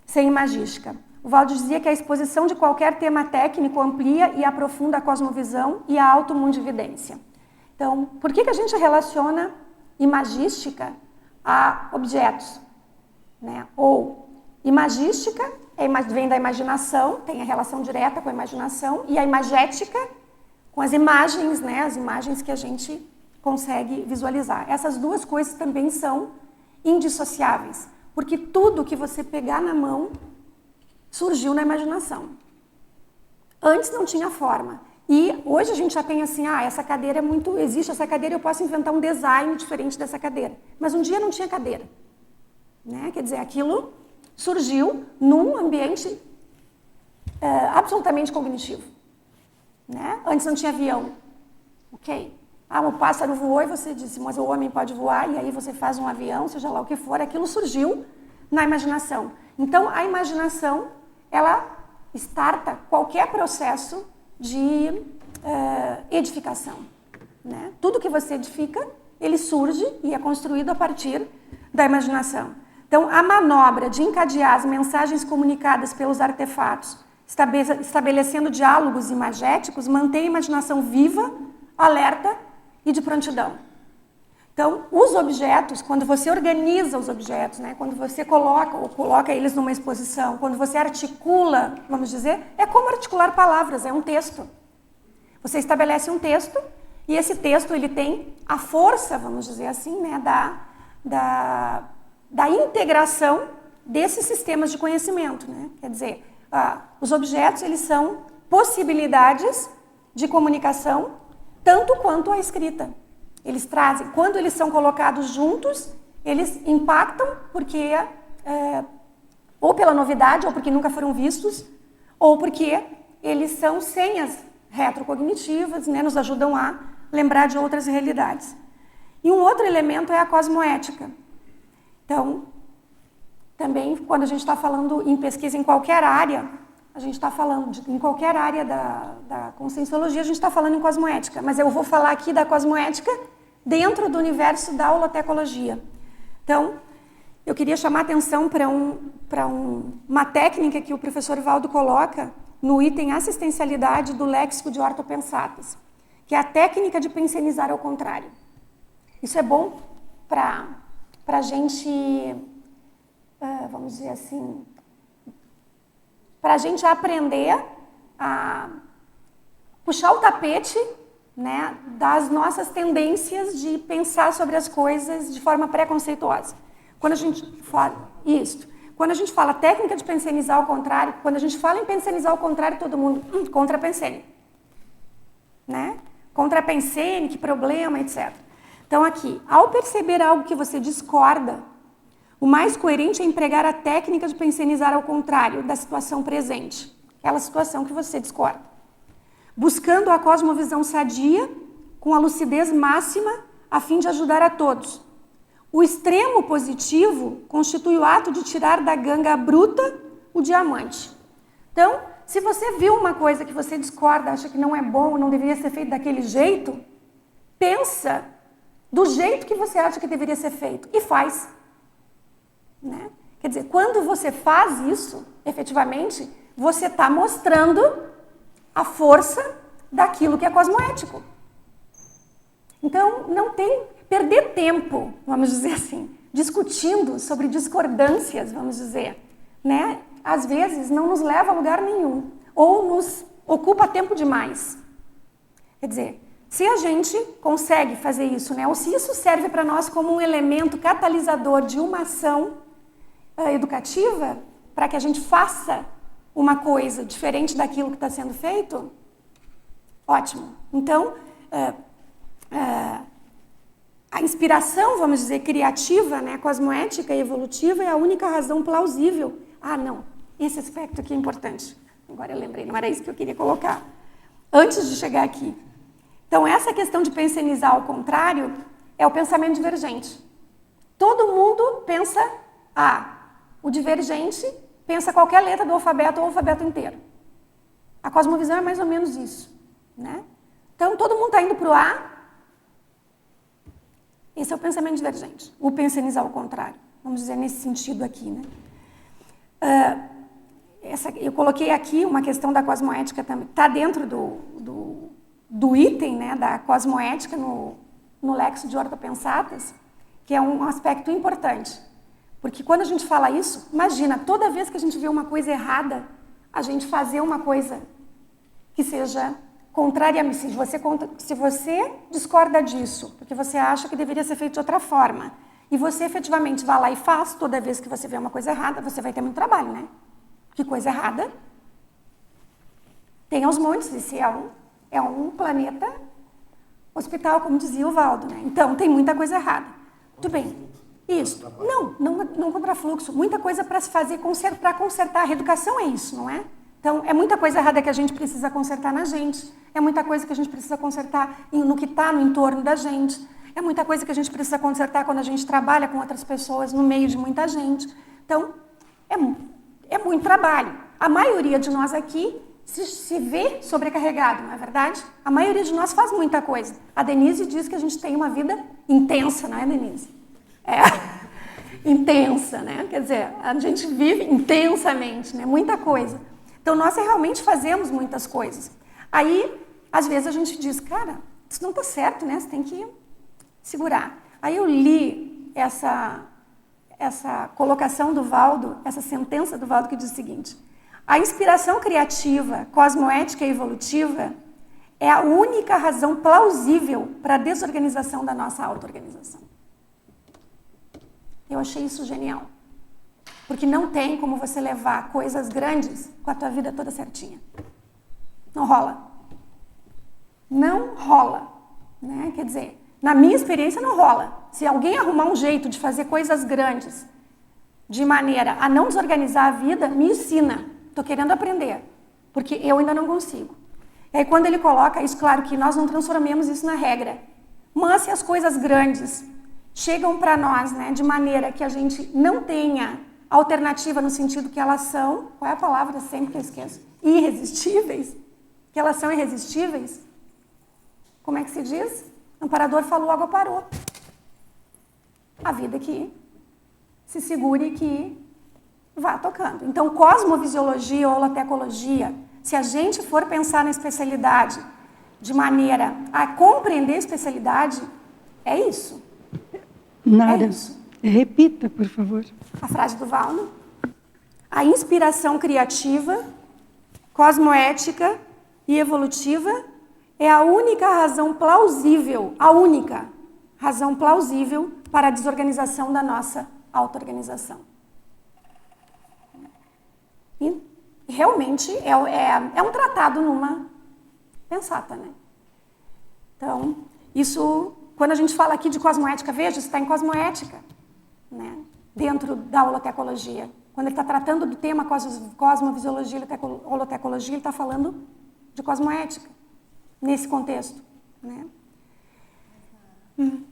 sem imagística. O Valdo dizia que a exposição de qualquer tema técnico amplia e aprofunda a cosmovisão e a automundividência. Então, por que a gente relaciona imagística a objetos, né? Ou imagística vem da imaginação, tem a relação direta com a imaginação, e a imagética com as imagens, né? As imagens que a gente consegue visualizar. Essas duas coisas também são indissociáveis, porque tudo que você pegar na mão surgiu na imaginação. Antes não tinha forma. E hoje a gente já tem assim, essa cadeira existe essa cadeira, eu posso inventar um design diferente dessa cadeira. Mas um dia não tinha cadeira, né? Quer dizer, aquilo surgiu num ambiente absolutamente cognitivo, né? Antes não tinha avião, ok? Um pássaro voou e você disse, mas o homem pode voar, e aí você faz um avião, seja lá o que for, aquilo surgiu na imaginação. Então, a imaginação, ela starta qualquer processo de edificação, né? Tudo que você edifica, ele surge e é construído a partir da imaginação. Então, a manobra de encadear as mensagens comunicadas pelos artefatos, estabelecendo diálogos imagéticos, mantém a imaginação viva, alerta e de prontidão. Então, os objetos, quando você organiza os objetos, né, quando você coloca eles numa exposição, quando você articula, vamos dizer, é como articular palavras, é um texto. Você estabelece um texto e esse texto ele tem a força, vamos dizer assim, né, da integração desses sistemas de conhecimento, né? Quer dizer, os objetos eles são possibilidades de comunicação tanto quanto a escrita. Eles trazem, quando eles são colocados juntos, eles impactam porque ou pela novidade, ou porque nunca foram vistos, ou porque eles são senhas retrocognitivas, né, nos ajudam a lembrar de outras realidades. E um outro elemento é a cosmoética. Então, também, quando a gente está falando em pesquisa em qualquer área, a gente está falando em qualquer área da conscienciologia, a gente está falando em cosmoética. Mas eu vou falar aqui da cosmoética dentro do universo da holotecologia. Então, eu queria chamar a atenção para uma técnica que o professor Valdo coloca no item assistencialidade do léxico de ortopensatas, que é a técnica de pensenizar ao contrário. Isso é bom para a gente, vamos dizer assim, para a gente aprender a puxar o tapete, né, das nossas tendências de pensar sobre as coisas de forma preconceituosa. Quando a gente fala isso, quando a gente fala técnica de pensenizar ao contrário, quando a gente fala em pensenizar ao contrário, todo mundo contra a pensene, né? Contra a pensene, que problema, etc. Então aqui, ao perceber algo que você discorda, o mais coerente é empregar a técnica de pensenizar ao contrário da situação presente, aquela situação que você discorda, buscando a cosmovisão sadia, com a lucidez máxima, a fim de ajudar a todos. O extremo positivo constitui o ato de tirar da ganga bruta o diamante. Então, se você viu uma coisa que você discorda, acha que não é bom, não deveria ser feito daquele jeito, pensa do jeito que você acha que deveria ser feito e faz. Né? Quer dizer, quando você faz isso, efetivamente, você está mostrando a força daquilo que é cosmoético. Então, não tem perder tempo, vamos dizer assim, discutindo sobre discordâncias, vamos dizer, né? Às vezes não nos leva a lugar nenhum, ou nos ocupa tempo demais. Quer dizer, se a gente consegue fazer isso, né? Ou se isso serve para nós como um elemento catalisador de uma ação educativa, para que a gente faça uma coisa diferente daquilo que está sendo feito, Ótimo. Então, a inspiração, vamos dizer, criativa, né, cosmoética e evolutiva é a única razão plausível. Ah, não, esse aspecto aqui é importante. Agora eu lembrei, não era isso que eu queria colocar. Antes de chegar aqui. Então, essa questão de pensionizar ao contrário é o pensamento divergente. Todo mundo pensa A. O divergente pensa qualquer letra do alfabeto ou o alfabeto inteiro. A cosmovisão é mais ou menos isso, né? Então, todo mundo está indo para o A. Esse é o pensamento divergente. O pensionizar ao contrário. Vamos dizer nesse sentido aqui, né? Eu coloquei aqui uma questão da cosmoética também. Está dentro do item, né, da cosmoética no Lexo de Ortopensatas, que é um aspecto importante. Porque quando a gente fala isso, imagina, toda vez que a gente vê uma coisa errada, a gente fazer uma coisa que seja contrária. Se você discorda disso, porque você acha que deveria ser feito de outra forma, e você efetivamente vai lá e faz, toda vez que você vê uma coisa errada, você vai ter muito trabalho, né? Que coisa errada tem aos montes. Esse é um planeta hospital, como dizia o Valdo, né? Então, tem muita coisa errada. Muito bem. Isso. Não contra fluxo. Muita coisa para se fazer, para consertar. A reeducação é isso, não é? Então, é muita coisa errada que a gente precisa consertar na gente. É muita coisa que a gente precisa consertar no que está no entorno da gente. É muita coisa que a gente precisa consertar quando a gente trabalha com outras pessoas, no meio de muita gente. Então, é muito trabalho. A maioria de nós aqui se vê sobrecarregado, não é verdade? A maioria de nós faz muita coisa. A Denise diz que a gente tem uma vida intensa, não é, Denise? Intensa, né? Quer dizer, a gente vive intensamente, né? Muita coisa. Então, nós realmente fazemos muitas coisas. Aí, às vezes, a gente diz, cara, isso não está certo, né? Você tem que segurar. Aí eu li essa colocação do Valdo, essa sentença do Valdo que diz o seguinte: a inspiração criativa, cosmoética e evolutiva é a única razão plausível para a desorganização da nossa auto-organização. Eu achei isso genial. Porque não tem como você levar coisas grandes com a tua vida toda certinha. Não rola. Não rola. Né? Quer dizer, na minha experiência não rola. Se alguém arrumar um jeito de fazer coisas grandes de maneira a não desorganizar a vida, me ensina. Estou querendo aprender. Porque eu ainda não consigo. E aí quando ele coloca isso, claro que nós não transformamos isso na regra. Mas se as coisas grandes chegam para nós, né, de maneira que a gente não tenha alternativa no sentido que elas são, qual é a palavra sempre que eu esqueço? Irresistíveis? Que elas são irresistíveis? Como é que se diz? O amparador falou, a água parou. A vida que se segure e que vá tocando. Então, cosmovisiologia ou holotecologia, se a gente for pensar na especialidade de maneira a compreender a especialidade, é isso. Nada. É isso. Repita, por favor. A frase do Valdo. A inspiração criativa, cosmoética e evolutiva é a única razão plausível, para a desorganização da nossa auto-organização. E realmente é um tratado numa pensata, né? Então, isso, quando a gente fala aqui de cosmoética, veja, isso está em cosmoética, né? Dentro da holotecologia. Quando ele está tratando do tema cosmovisiologia e holotecologia, ele está falando de cosmoética, nesse contexto, né? Vamos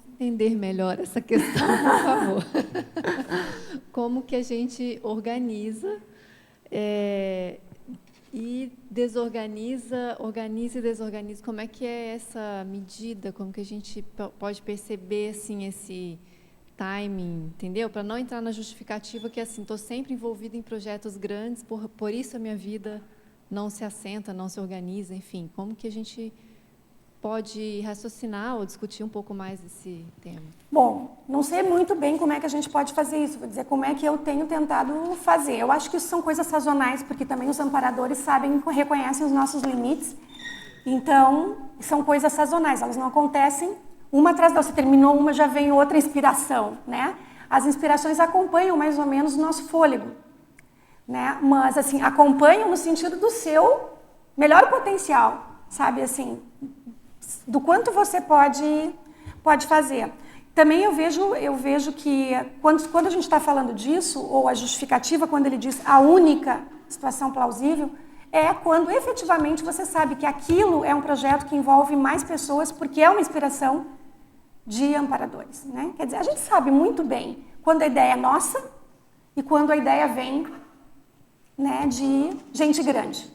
entender melhor essa questão, por favor. Como que a gente organiza e desorganiza, organiza e desorganiza? Como é que é essa medida? Como que a gente pode perceber assim, esse timing, entendeu? Para não entrar na justificativa que assim, estou sempre envolvida em projetos grandes, por isso a minha vida não se assenta, não se organiza, enfim. Como que a gente pode raciocinar ou discutir um pouco mais esse tema? Bom, não sei muito bem como é que a gente pode fazer isso, vou dizer como é que eu tenho tentado fazer. Eu acho que isso são coisas sazonais, porque também os amparadores reconhecem os nossos limites, então são coisas sazonais, elas não acontecem uma atrás da outra. Você terminou uma, já vem outra inspiração, né? As inspirações acompanham mais ou menos o nosso fôlego, né? Mas assim, acompanham no sentido do seu melhor o potencial, sabe, assim, do quanto você pode fazer. Também eu vejo que quando a gente está falando disso, ou a justificativa, quando ele diz a única situação plausível, é quando efetivamente você sabe que aquilo é um projeto que envolve mais pessoas, porque é uma inspiração de amparadores, né? Quer dizer, a gente sabe muito bem quando a ideia é nossa e quando a ideia vem, né, de gente grande.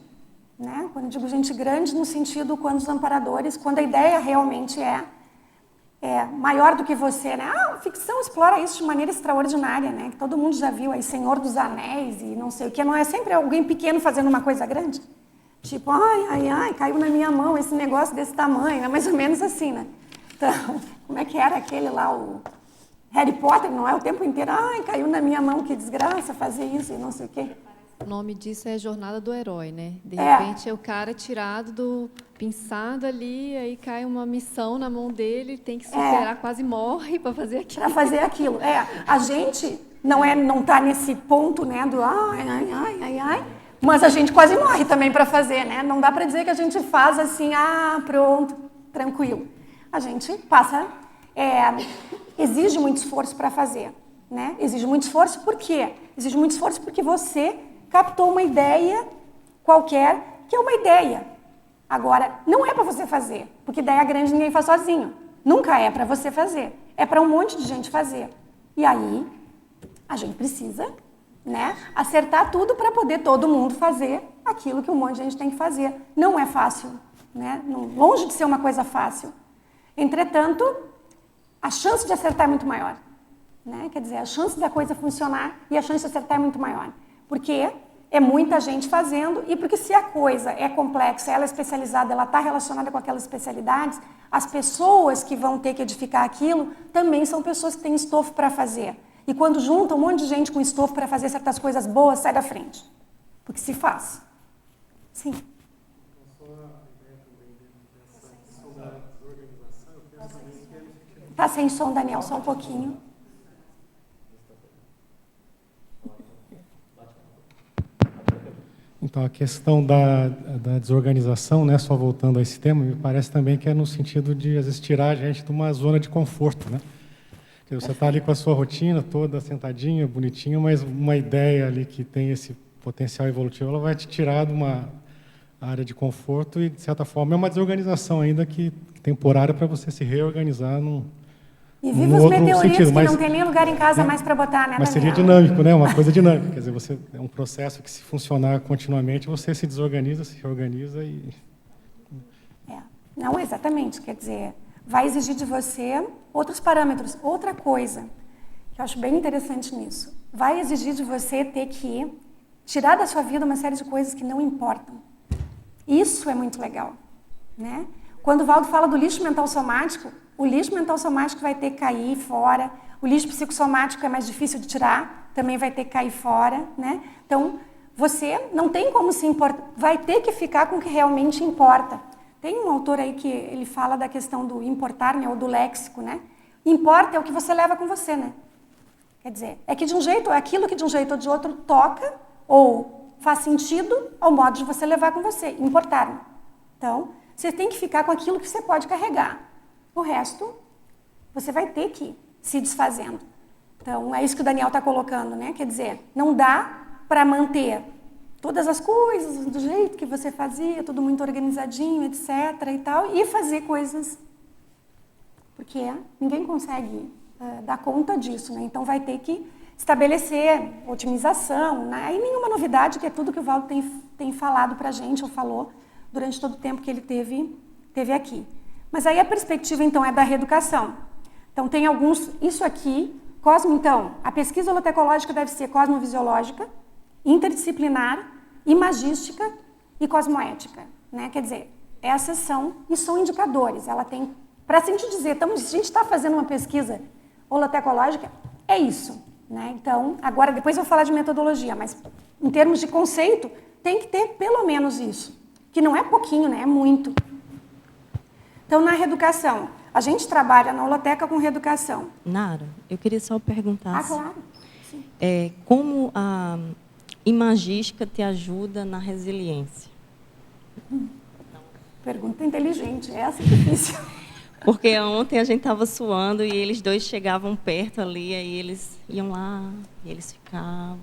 Né? Quando eu digo gente grande, no sentido quando os amparadores, quando a ideia realmente é maior do que você, né? A ficção explora isso de maneira extraordinária, né? Que todo mundo já viu aí, Senhor dos Anéis e não sei o que, não é sempre alguém pequeno fazendo uma coisa grande? Tipo, ai, caiu na minha mão esse negócio desse tamanho, é mais ou menos assim, né? Então, como é que era aquele lá, o Harry Potter, não é? O tempo inteiro, ai, caiu na minha mão, que desgraça fazer isso e não sei o quê. O nome disso é Jornada do Herói, né? De repente é o cara tirado pinçado ali, aí cai uma missão na mão dele, tem que superar, quase morre para fazer aquilo. Para fazer aquilo. A gente não tá nesse ponto, né, do ai, mas a gente quase morre também para fazer, né? Não dá para dizer que a gente faz assim, pronto, tranquilo. A gente passa, exige muito esforço para fazer, né? Exige muito esforço por quê? Exige muito esforço porque você captou uma ideia qualquer, que é uma ideia. Agora, não é para você fazer, porque ideia grande ninguém faz sozinho. Nunca é para você fazer. É para um monte de gente fazer. E aí, a gente precisa, né, acertar tudo para poder todo mundo fazer aquilo que um monte de gente tem que fazer. Não é fácil, né? Longe de ser uma coisa fácil. Entretanto, a chance de acertar é muito maior. Né? Quer dizer, a chance da coisa funcionar e a chance de acertar é muito maior. Porque é muita gente fazendo e porque se a coisa é complexa, ela é especializada, ela está relacionada com aquelas especialidades, as pessoas que vão ter que edificar aquilo também são pessoas que têm estofo para fazer. E quando juntam um monte de gente com estofo para fazer certas coisas boas, sai da frente. Porque se faz. Sim. Está sem som, Daniel, só um pouquinho. Então, a questão da desorganização, né, só voltando a esse tema, me parece também que é no sentido de, às vezes, tirar a gente de uma zona de conforto, né? Porque você está ali com a sua rotina toda sentadinha, bonitinha, mas uma ideia ali que tem esse potencial evolutivo, ela vai te tirar de uma área de conforto e, de certa forma, é uma desorganização ainda que temporária para você se reorganizar num E viva os meteoritos sentido, que não tem nem lugar em casa mais para botar, né, mas seria Daniel? dinâmico, né? Uma coisa dinâmica. Quer dizer, é um processo que, se funcionar continuamente, você se desorganiza, se reorganiza e... Não, exatamente. Quer dizer, vai exigir de você outros parâmetros. Outra coisa que eu acho bem interessante nisso. Vai exigir de você ter que tirar da sua vida uma série de coisas que não importam. Isso é muito legal, né? Quando o Valdo fala do lixo mental somático, o lixo mental somático vai ter que cair fora, o lixo psicossomático é mais difícil de tirar, também vai ter que cair fora, né? Então, você não tem como se importar, vai ter que ficar com o que realmente importa. Tem um autor aí que ele fala da questão do importar, né, ou do léxico, né? Importa é o que você leva com você, né? Quer dizer, é que de um jeito, é aquilo que de um jeito ou de outro toca ou faz sentido ao modo de você levar com você, importar. Né? Então, você tem que ficar com aquilo que você pode carregar. O resto, você vai ter que ir se desfazendo. Então, é isso que o Daniel está colocando, né? Quer dizer, não dá para manter todas as coisas do jeito que você fazia, tudo muito organizadinho, etc. e tal, e fazer coisas, porque ninguém consegue dar conta disso, né? Então, vai ter que estabelecer otimização, né? E nenhuma novidade, que é tudo que o Valdo tem falado para a gente, ou falou, durante todo o tempo que ele teve aqui. Mas aí a perspectiva, então, é da reeducação. Então, tem alguns... Isso aqui, então, a pesquisa holotecológica deve ser cosmovisiológica, interdisciplinar, imagística e cosmoética. Né? Quer dizer, essas são indicadores. Ela tem... Para a gente dizer, a gente está fazendo uma pesquisa holotecológica, é isso. Né? Então, agora, depois eu vou falar de metodologia, mas em termos de conceito, tem que ter pelo menos isso. Que não é pouquinho, né? É muito. Então, na reeducação, a gente trabalha na holoteca com reeducação. Nara, eu queria só perguntar claro. Sim. Como a imagística te ajuda na resiliência? Pergunta inteligente, essa é difícil. Porque ontem a gente estava suando e eles dois chegavam perto ali, aí eles iam lá, e eles ficavam,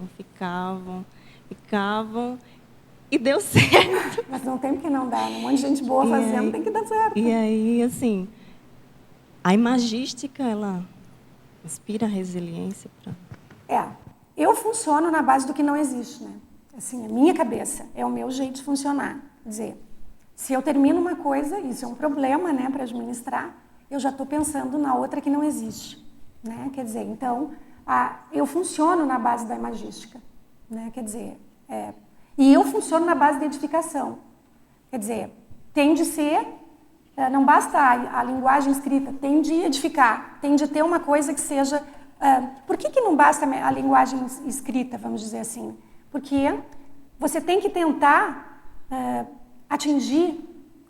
e deu certo. Mas não tem porque não dar, né? Um monte de gente boa fazendo, aí, tem que dar certo. E aí, assim, a imagística, ela inspira resiliência para... Eu funciono na base do que não existe, né? Assim, a minha cabeça, é o meu jeito de funcionar. Quer dizer, se eu termino uma coisa, isso é um problema, né, para administrar, eu já estou pensando na outra que não existe, né? Quer dizer, então, eu funciono na base da imagística, né? Quer dizer, e eu funciono na base da edificação. Quer dizer, tem de ser, não basta a linguagem escrita, tem de edificar, tem de ter uma coisa que seja... por que não basta a linguagem escrita, vamos dizer assim? Porque você tem que tentar atingir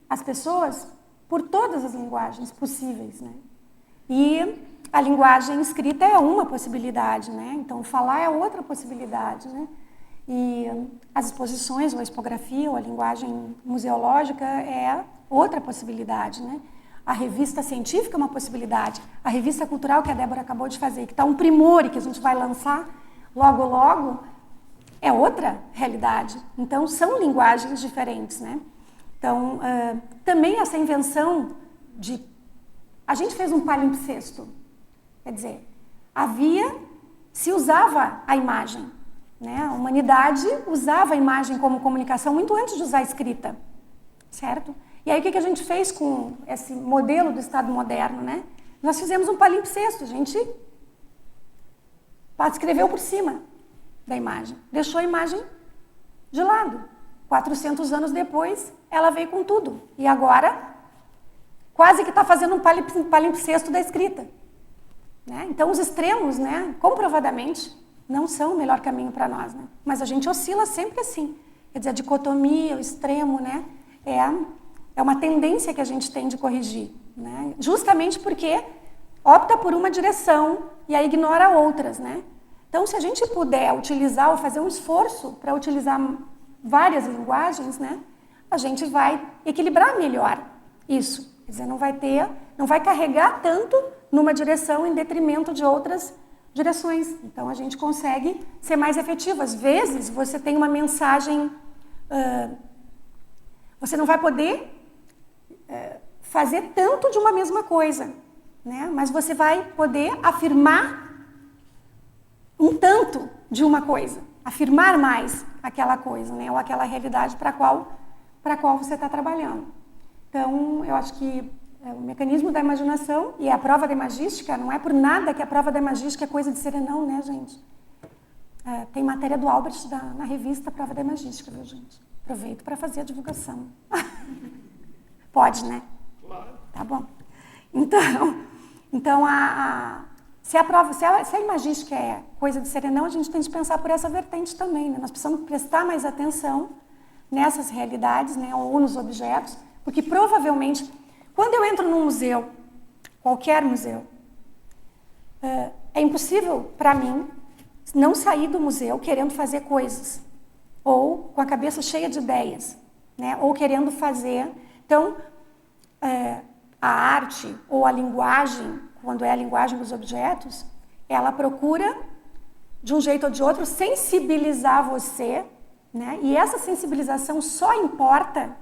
as pessoas por todas as linguagens possíveis, né? E a linguagem escrita é uma possibilidade, né? Então, falar é outra possibilidade, né? E as exposições, ou a expografia, ou a linguagem museológica é outra possibilidade, né? A revista científica é uma possibilidade. A revista cultural que a Débora acabou de fazer, que está um primor e que a gente vai lançar logo, logo, é outra realidade. Então, são linguagens diferentes, né? Então, também essa invenção de... A gente fez um palimpsesto. Quer dizer, se usava a imagem, né? A humanidade usava a imagem como comunicação muito antes de usar a escrita, certo? E aí, o que a gente fez com esse modelo do Estado moderno, né? Nós fizemos um palimpsesto, a gente escreveu por cima da imagem, deixou a imagem de lado. 400 anos depois, ela veio com tudo. E agora, quase que está fazendo um palimpsesto da escrita, né? Então, os extremos, né, comprovadamente, não são o melhor caminho para nós, né? Mas a gente oscila sempre assim. Quer dizer, a dicotomia, o extremo, né, é uma tendência que a gente tem de corrigir, né? Justamente porque opta por uma direção e aí ignora outras, né? Então, se a gente puder utilizar ou fazer um esforço para utilizar várias linguagens, né, a gente vai equilibrar melhor isso. Quer dizer, não vai carregar tanto numa direção em detrimento de outras direções. Então, a gente consegue ser mais efetivo. Às vezes, você tem uma mensagem... você não vai poder fazer tanto de uma mesma coisa, né? Mas você vai poder afirmar um tanto de uma coisa, afirmar mais aquela coisa, né? Ou aquela realidade para a qual você está trabalhando. Então, eu acho que o mecanismo da imaginação e a prova da imagística, não é por nada que a prova da imagística é coisa de serenão, né, gente? Tem matéria do Albert na revista Prova da Imagística, viu, gente? Aproveito para fazer a divulgação. Pode, né? Claro. Tá bom. Então se a imagística é coisa de serenão, a gente tem de pensar por essa vertente também, né? Nós precisamos prestar mais atenção nessas realidades, né, ou nos objetos, porque provavelmente, quando eu entro num museu, qualquer museu, é impossível para mim não sair do museu querendo fazer coisas, ou com a cabeça cheia de ideias, né, ou querendo fazer. Então, a arte ou a linguagem, quando é a linguagem dos objetos, ela procura, de um jeito ou de outro, sensibilizar você, né? E essa sensibilização só importa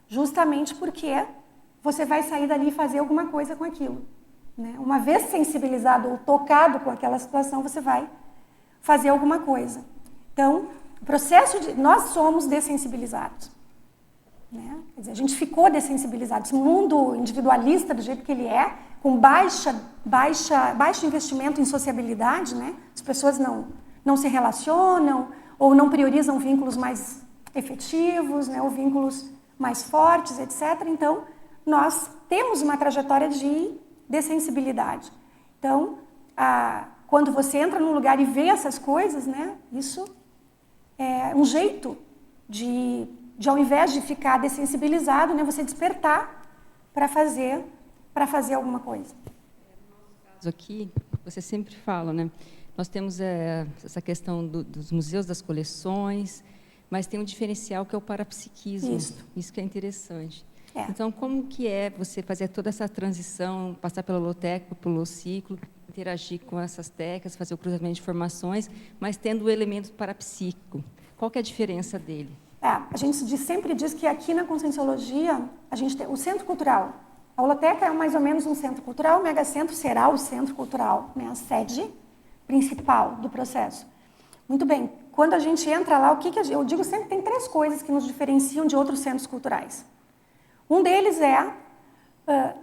justamente porque você vai sair dali e fazer alguma coisa com aquilo, né? Uma vez sensibilizado ou tocado com aquela situação, você vai fazer alguma coisa. Então, o processo nós somos dessensibilizados, né? Quer dizer, a gente ficou dessensibilizado. Esse mundo individualista, do jeito que ele é, com baixo investimento em sociabilidade, né? As pessoas não se relacionam ou não priorizam vínculos mais efetivos, né? Ou vínculos mais fortes, etc. Então, nós temos uma trajetória de dessensibilidade. Então, quando você entra num lugar e vê essas coisas, né? Isso é um jeito de ao invés de ficar dessensibilizado, né, você despertar para fazer alguma coisa. No nosso caso aqui, você sempre fala, né? Nós temos essa questão dos museus, das coleções, mas tem um diferencial que é o parapsiquismo. Isso que é interessante. Então, como que é você fazer toda essa transição, passar pela holoteca, pelo holociclo, interagir com essas técnicas, fazer o cruzamento de informações, mas tendo o elemento parapsíquico? Qual que é a diferença dele? A gente sempre diz que aqui na Conscienciologia, a gente tem o Centro Cultural. A holoteca é mais ou menos um centro cultural, o megacentro será o centro cultural, né, a sede principal do processo. Muito bem, quando a gente entra lá, eu digo sempre que tem 3 coisas que nos diferenciam de outros centros culturais. Um deles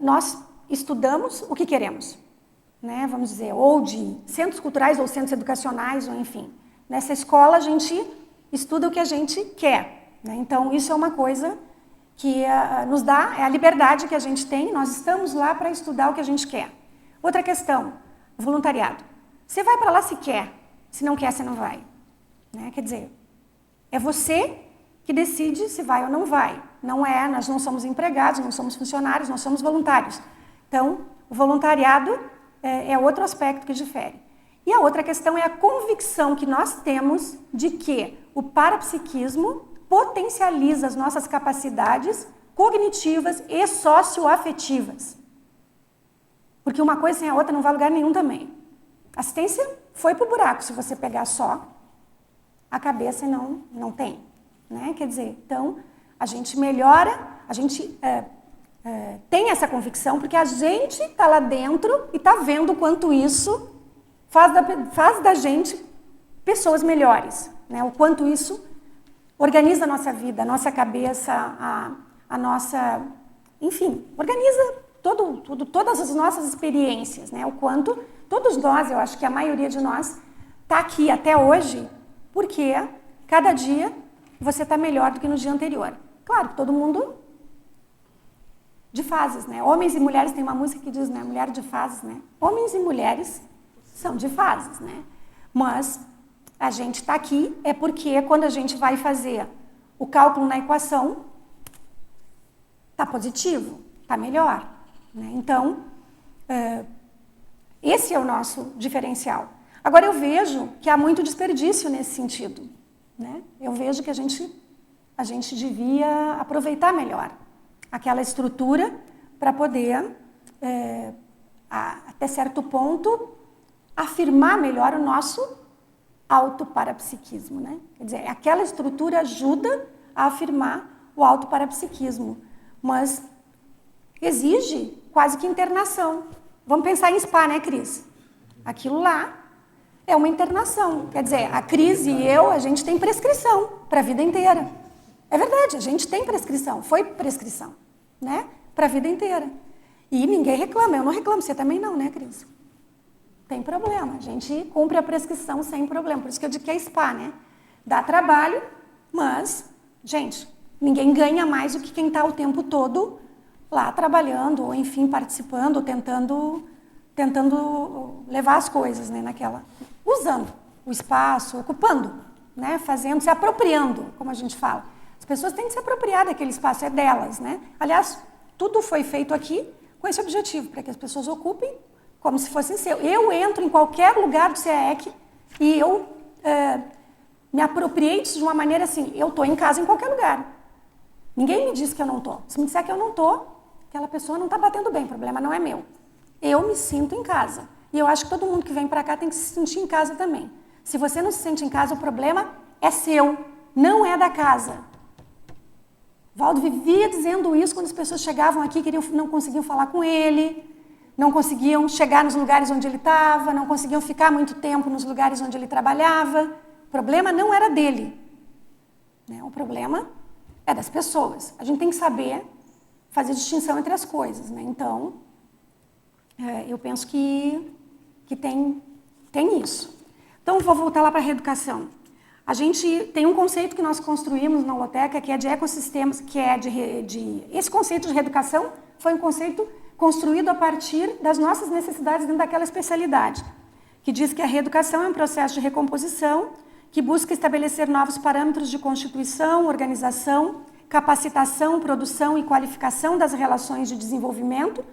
nós estudamos o que queremos, né? Vamos dizer, ou de centros culturais ou centros educacionais, ou enfim. Nessa escola a gente estuda o que a gente quer, né? Então isso é uma coisa que nos dá, é a liberdade que a gente tem, nós estamos lá para estudar o que a gente quer. Outra questão, voluntariado. Você vai para lá se quer, se não quer, você não vai, né? Quer dizer, é você que decide se vai ou não vai. Nós não somos empregados, não somos funcionários, nós somos voluntários. Então, o voluntariado é outro aspecto que difere. E a outra questão é a convicção que nós temos de que o parapsiquismo potencializa as nossas capacidades cognitivas e socioafetivas. Porque uma coisa sem a outra não vai a lugar nenhum também. Assistência foi pro buraco, se você pegar só a cabeça e não tem, né? Quer dizer, então, a gente melhora, a gente tem essa convicção, porque a gente está lá dentro e está vendo o quanto isso faz da gente pessoas melhores, né? O quanto isso organiza a nossa vida, a nossa cabeça, a nossa... Enfim, organiza todas as nossas experiências, né? O quanto todos nós, eu acho que a maioria de nós, está aqui até hoje, porque cada dia você está melhor do que no dia anterior. Claro, todo mundo de fases, né? Homens e mulheres, tem uma música que diz, né? Mulher de fases, né? Homens e mulheres são de fases, né? Mas a gente está aqui é porque quando a gente vai fazer o cálculo na equação, está positivo, está melhor, né? Então, esse é o nosso diferencial. Agora, eu vejo que há muito desperdício nesse sentido, né? Eu vejo que a gente devia aproveitar melhor aquela estrutura para poder, até certo ponto, afirmar melhor o nosso autoparapsiquismo, né? Quer dizer, aquela estrutura ajuda a afirmar o autoparapsiquismo, mas exige quase que internação. Vamos pensar em spa, né, Cris? Aquilo lá é uma internação. Quer dizer, a Cris e eu, a gente tem prescrição para a vida inteira. É verdade, a gente tem prescrição, foi prescrição, né? Para a vida inteira. E ninguém reclama, eu não reclamo, você também não, né, Cris? Tem problema, a gente cumpre a prescrição sem problema, por isso que eu digo que é spa, né? Dá trabalho, mas, gente, ninguém ganha mais do que quem está o tempo todo lá trabalhando, ou enfim, participando, tentando levar as coisas, né, usando o espaço, ocupando, né, fazendo, se apropriando, como a gente fala. As pessoas têm que se apropriar daquele espaço, é delas, né? Aliás, tudo foi feito aqui com esse objetivo, para que as pessoas ocupem como se fosse seu. Eu entro em qualquer lugar do CAEC e eu me apropriei disso de uma maneira assim, eu estou em casa em qualquer lugar. Ninguém me diz que eu não estou. Se me disser que eu não estou, aquela pessoa não está batendo bem, o problema não é meu. Eu me sinto em casa. E eu acho que todo mundo que vem para cá tem que se sentir em casa também. Se você não se sente em casa, o problema é seu, não é da casa. Valdo vivia dizendo isso quando as pessoas chegavam aqui, não conseguiam falar com ele, não conseguiam chegar nos lugares onde ele estava, não conseguiam ficar muito tempo nos lugares onde ele trabalhava. O problema não era dele, né? O problema é das pessoas. A gente tem que saber fazer distinção entre as coisas, né? Então, eu penso que tem isso. Então, vou voltar lá para a reeducação. A gente tem um conceito que nós construímos na holoteca, que é de ecossistemas, que é esse conceito de reeducação foi um conceito construído a partir das nossas necessidades dentro daquela especialidade, que diz que a reeducação é um processo de recomposição que busca estabelecer novos parâmetros de constituição, organização, capacitação, produção e qualificação das relações de desenvolvimento,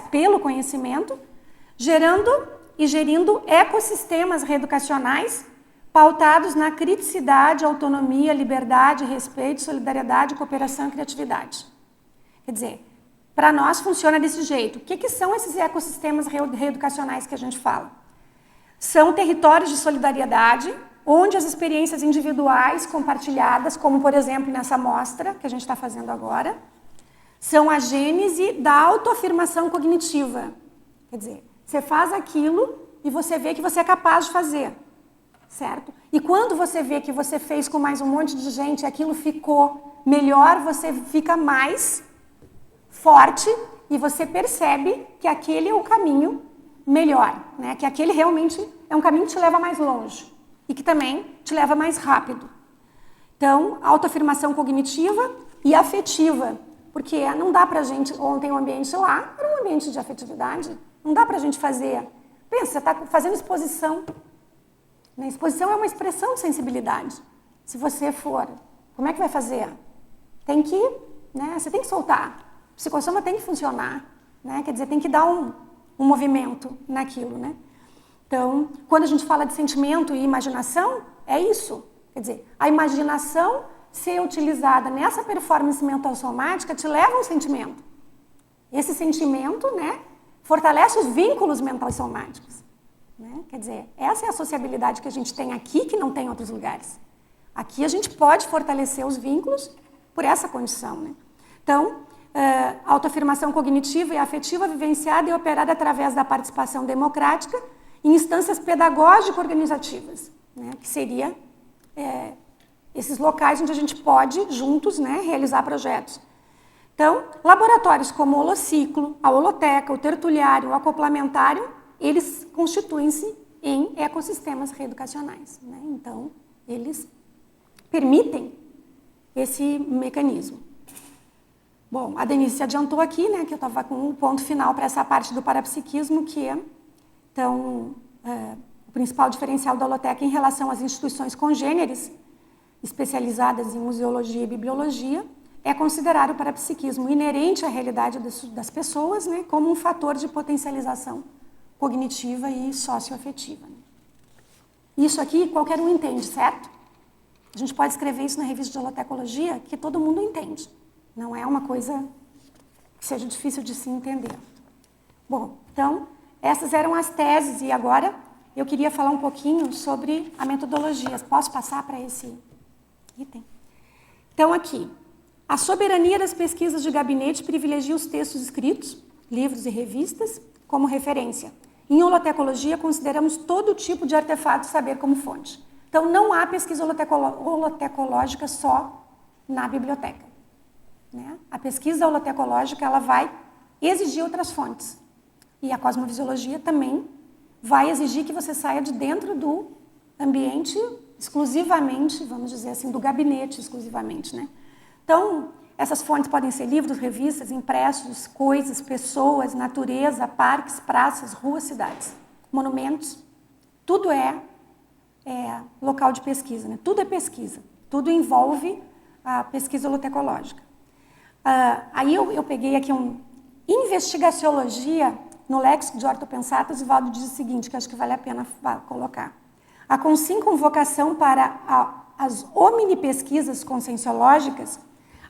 pelo conhecimento, gerando e gerindo ecossistemas reeducacionais pautados na criticidade, autonomia, liberdade, respeito, solidariedade, cooperação e criatividade. Quer dizer, para nós funciona desse jeito. O que são esses ecossistemas reeducacionais que a gente fala? São territórios de solidariedade, onde as experiências individuais compartilhadas, como por exemplo nessa mostra que a gente está fazendo agora, são a gênese da autoafirmação cognitiva. Quer dizer, você faz aquilo e você vê que você é capaz de fazer, certo? E quando você vê que você fez com mais um monte de gente e aquilo ficou melhor, você fica mais forte e você percebe que aquele é o caminho melhor, né? Que aquele realmente é um caminho que te leva mais longe e que também te leva mais rápido. Então, autoafirmação cognitiva e afetiva, porque não dá pra gente, ontem o ambiente lá era um ambiente de afetividade, não dá pra gente fazer. Pensa, você está fazendo exposição. Né? Exposição é uma expressão de sensibilidade. Se você for, como é que vai fazer? Tem que, né? Você tem que soltar. O psicossoma tem que funcionar, né? Quer dizer, tem que dar um movimento naquilo, né? Então, quando a gente fala de sentimento e imaginação, é isso. Quer dizer, a imaginação ser utilizada nessa performance mental somática te leva a um sentimento. Esse sentimento, né, fortalece os vínculos mentais somáticos. Né? Quer dizer, essa é a sociabilidade que a gente tem aqui, que não tem em outros lugares. Aqui a gente pode fortalecer os vínculos por essa condição. Né? Então, autoafirmação cognitiva e afetiva vivenciada e operada através da participação democrática em instâncias pedagógico-organizativas, né? Que seria esses locais onde a gente pode, juntos, né, realizar projetos. Então, laboratórios como o Holociclo, a Holoteca, o Tertuliário, o Acoplamentário, eles constituem-se em ecossistemas reeducacionais. Né? Então, eles permitem esse mecanismo. Bom, a Denise se adiantou aqui, né, que eu estava com um ponto final para essa parte do parapsiquismo, que é, então, o principal diferencial da Holoteca em relação às instituições congêneres, especializadas em museologia e bibliologia, é considerar o parapsiquismo inerente à realidade das pessoas, né, como um fator de potencialização cognitiva e socioafetiva. Isso aqui qualquer um entende, certo? A gente pode escrever isso na revista de holotecologia, que todo mundo entende. Não é uma coisa que seja difícil de se entender. Bom, então, essas eram as teses e agora eu queria falar um pouquinho sobre a metodologia. Posso passar para esse item? Então, aqui, a soberania das pesquisas de gabinete privilegia os textos escritos, livros e revistas, como referência. Em holotecologia, consideramos todo tipo de artefato saber como fonte. Então, não há pesquisa holotecológica só na biblioteca. Né? A pesquisa holotecológica ela vai exigir outras fontes. E a cosmovisiologia também vai exigir que você saia de dentro do ambiente exclusivamente, vamos dizer assim, do gabinete exclusivamente. Né? Então, essas fontes podem ser livros, revistas, impressos, coisas, pessoas, natureza, parques, praças, ruas, cidades, monumentos. Tudo é local de pesquisa, né? Tudo é pesquisa. Tudo envolve a pesquisa holotecológica. Aí eu peguei aqui investigaciologia, no léxico de Ortopensatas, o Valdo diz o seguinte, que acho que vale a pena colocar. A consim convocação para as omnipesquisas conscienciológicas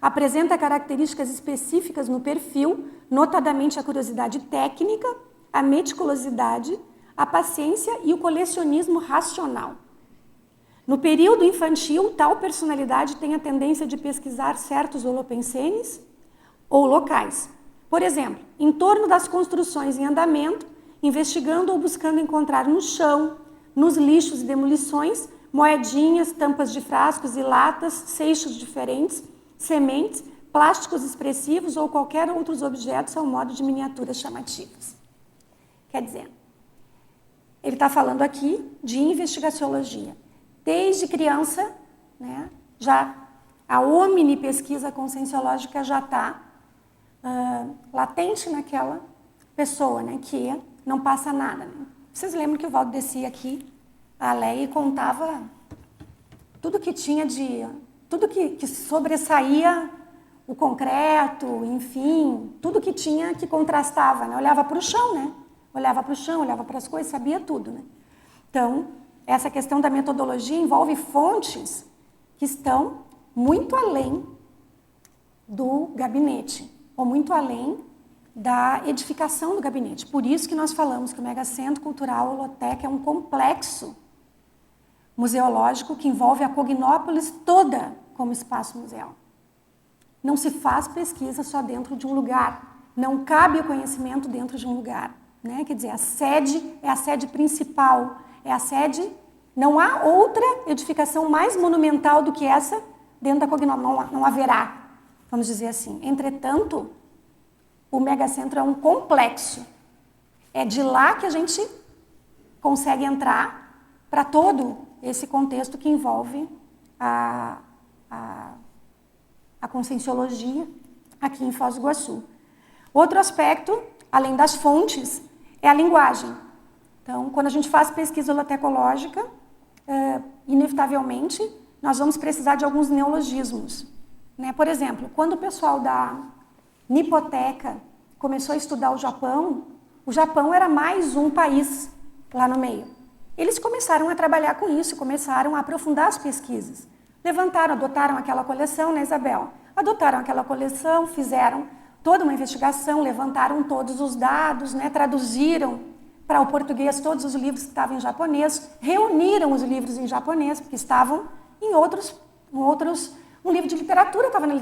apresenta características específicas no perfil, notadamente a curiosidade técnica, a meticulosidade, a paciência e o colecionismo racional. No período infantil, tal personalidade tem a tendência de pesquisar certos holopensenes ou locais. Por exemplo, em torno das construções em andamento, investigando ou buscando encontrar no chão, nos lixos e demolições, moedinhas, tampas de frascos e latas, seixos diferentes, sementes, plásticos expressivos ou qualquer outros objetos ao modo de miniaturas chamativas. Quer dizer, ele está falando aqui de investigaciologia. Desde criança, né, já a omnipesquisa conscienciológica já está latente naquela pessoa, né, que não passa nada. Né? Vocês lembram que o Valdo descia aqui, a Leia, e contava tudo que tinha tudo que sobressaía o concreto, enfim, tudo que tinha que contrastava, né? Olhava para o chão, né? Olhava para o chão, olhava para as coisas, sabia tudo, né? Então, essa questão da metodologia envolve fontes que estão muito além do gabinete, ou muito além da edificação do gabinete. Por isso que nós falamos que o Megacentro Cultural Holoteca é um complexo museológico que envolve a Cognópolis toda como espaço museu. Não se faz pesquisa só dentro de um lugar, não cabe o conhecimento dentro de um lugar, né? Quer dizer, a sede é a sede principal, é a sede, não há outra edificação mais monumental do que essa dentro da Cognópolis, não haverá, vamos dizer assim. Entretanto, o Megacentro é um complexo, é de lá que a gente consegue entrar para todo esse contexto que envolve a conscienciologia aqui em Foz do Iguaçu. Outro aspecto, além das fontes, é a linguagem. Então, quando a gente faz pesquisa holotecológica, inevitavelmente, nós vamos precisar de alguns neologismos, né? Por exemplo, quando o pessoal da Nipoteca começou a estudar o Japão era mais um país lá no meio. Eles começaram a trabalhar com isso, começaram a aprofundar as pesquisas. Adotaram aquela coleção, né, Isabel? Adotaram aquela coleção, fizeram toda uma investigação, levantaram todos os dados, né, traduziram para o português todos os livros que estavam em japonês, reuniram os livros em japonês, porque estavam em outros um livro de literatura estava na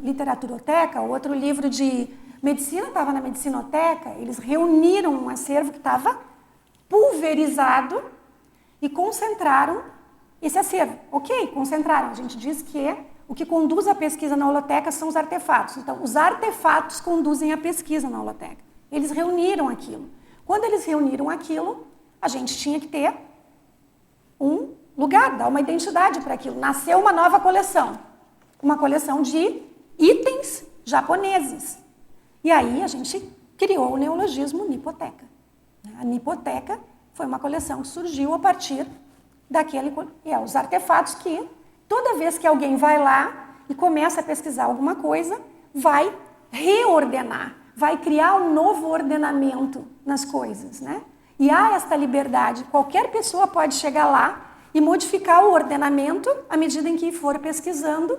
literaturoteca, outro livro de medicina estava na medicinoteca. Eles reuniram um acervo que estava pulverizado e concentraram esse acervo. Ok, concentraram. A gente diz que o que conduz a pesquisa na holoteca são os artefatos. Então, os artefatos conduzem a pesquisa na holoteca. Eles reuniram aquilo. Quando eles reuniram aquilo, a gente tinha que ter um lugar, dar uma identidade para aquilo. Nasceu uma nova coleção. Uma coleção de itens japoneses. E aí a gente criou o neologismo Nipoteca. A Nipoteca foi uma coleção que surgiu a partir os artefatos que, toda vez que alguém vai lá e começa a pesquisar alguma coisa, vai reordenar, vai criar um novo ordenamento nas coisas, né? E há esta liberdade, qualquer pessoa pode chegar lá e modificar o ordenamento à medida em que for pesquisando.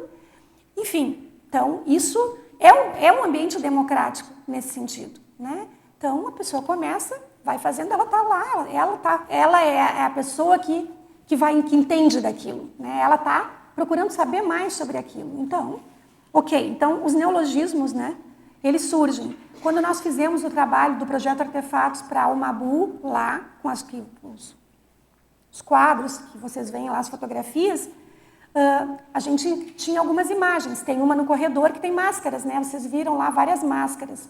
Enfim, então isso é um ambiente democrático nesse sentido, né? Então a pessoa começa, vai fazendo, ela está lá, ela é a pessoa que entende daquilo, né? Ela está procurando saber mais sobre aquilo. Então, então os neologismos, né? Eles surgem. Quando nós fizemos o trabalho do projeto Artefatos para o Mabu, lá, com os quadros que vocês veem lá, as fotografias, a gente tinha algumas imagens. Tem uma no corredor que tem máscaras, né? Vocês viram lá várias máscaras.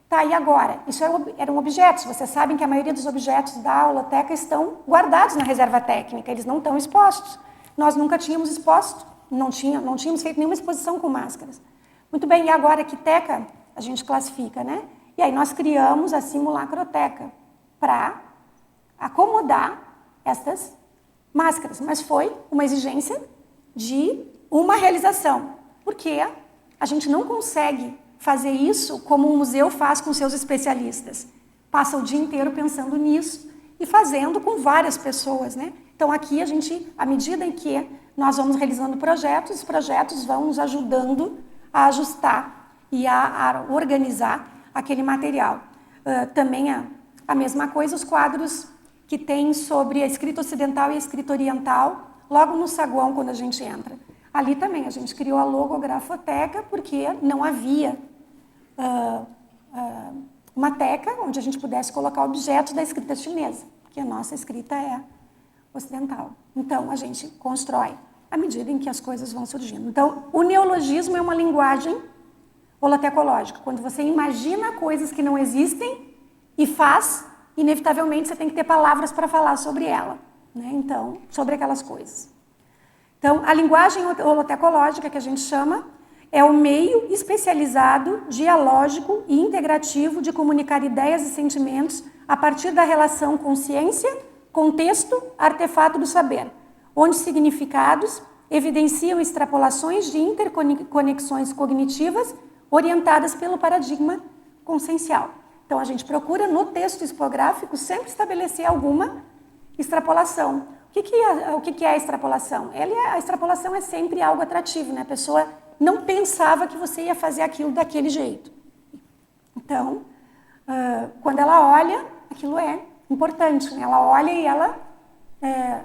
Tá, e agora? Isso eram objetos. Vocês sabem que a maioria dos objetos da holoteca estão guardados na reserva técnica, eles não estão expostos. Nós nunca tínhamos exposto, não tínhamos feito nenhuma exposição com máscaras. Muito bem, e agora que teca a gente classifica, né? E aí nós criamos a simulacroteca para acomodar estas máscaras. Mas foi uma exigência de uma realização, porque a gente não consegue fazer isso como um museu faz com seus especialistas. Passa o dia inteiro pensando nisso e fazendo com várias pessoas, né? Então aqui a gente, à medida em que nós vamos realizando projetos, os projetos vão nos ajudando a ajustar e a organizar aquele material. Também a mesma coisa, os quadros que tem sobre a escrita ocidental e a escrita oriental, logo no saguão quando a gente entra. Ali também a gente criou a logografoteca porque não havia uma teca onde a gente pudesse colocar objetos da escrita chinesa, porque a nossa escrita é ocidental. Então, a gente constrói à medida em que as coisas vão surgindo. Então, o neologismo é uma linguagem holotecológica. Quando você imagina coisas que não existem e faz, inevitavelmente você tem que ter palavras para falar sobre ela, né? Então, sobre aquelas coisas. Então, a linguagem holotecológica, que a gente chama, é o meio especializado, dialógico e integrativo de comunicar ideias e sentimentos a partir da relação consciência, contexto, artefato do saber, onde significados evidenciam extrapolações de interconexões cognitivas orientadas pelo paradigma consciencial. Então, a gente procura, no texto expográfico, sempre estabelecer alguma extrapolação. O que é a extrapolação? A extrapolação é sempre algo atrativo, né? A pessoa não pensava que você ia fazer aquilo daquele jeito. Então, quando ela olha, aquilo é importante, né? Ela olha e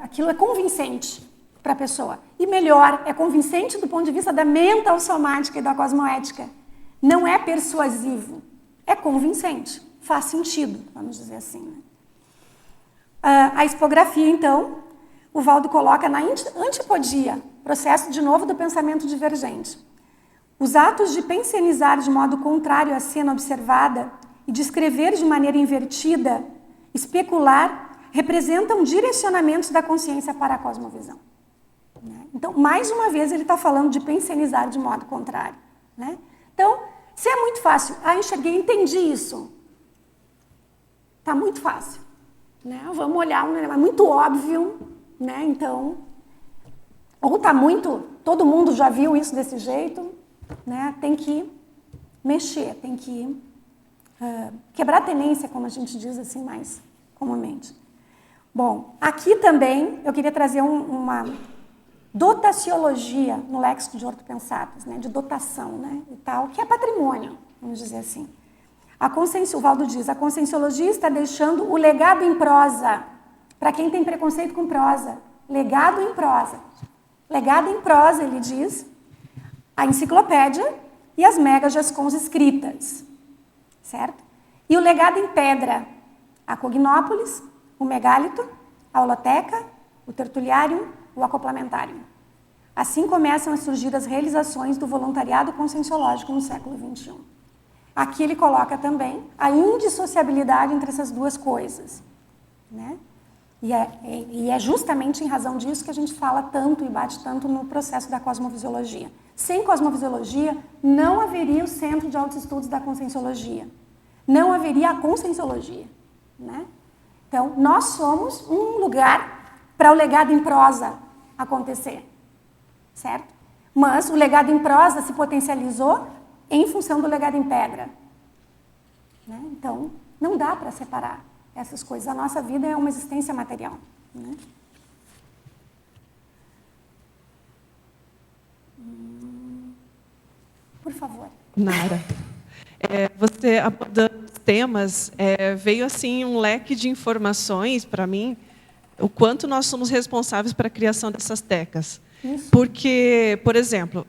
aquilo é convincente para a pessoa. E melhor, é convincente do ponto de vista da mental somática e da cosmoética. Não é persuasivo, é convincente, faz sentido, vamos dizer assim, né? A expografia, então, o Valdo coloca na antipodia, processo, de novo, do pensamento divergente. Os atos de pensionizar de modo contrário à cena observada e descrever de maneira invertida, especular, representam direcionamentos da consciência para a cosmovisão. Então, mais uma vez, ele está falando de pensionizar de modo contrário, né? Então, se é muito fácil, enxerguei, entendi isso. Está muito fácil, né? Vamos olhar, é muito óbvio, né? Então, ou está muito, todo mundo já viu isso desse jeito, né? Tem que mexer, tem que quebrar a tenência, como a gente diz assim mais comumente. Bom, aqui também eu queria trazer uma dotaciologia no léxico de ortopensatas, né? De dotação, né? E tal, que é patrimônio, vamos dizer assim. O Valdo diz, a conscienciologia está deixando o legado em prosa, para quem tem preconceito com prosa. Legado em prosa. Legado em prosa, ele diz, a enciclopédia e as megagescons escritas, certo? E o legado em pedra, a Cognópolis, o Megálito, a Holoteca, o Tertuliarium, o Acoplamentário. Assim começam a surgir as realizações do voluntariado conscienciológico no século XXI. Aqui ele coloca também a indissociabilidade entre essas duas coisas, né? E é justamente em razão disso que a gente fala tanto e bate tanto no processo da cosmovisiologia. Sem cosmovisiologia, não haveria o Centro de Altos Estudos da Conscienciologia. Não haveria a conscienciologia, né? Então, nós somos um lugar para o legado em prosa acontecer, certo? Mas o legado em prosa se potencializou em função do legado em pedra, né? Então, não dá para separar essas coisas. A nossa vida é uma existência material, né? Por favor. Nara, você abordando os temas, veio assim um leque de informações para mim, o quanto nós somos responsáveis para a criação dessas tecas. Isso. Porque, por exemplo,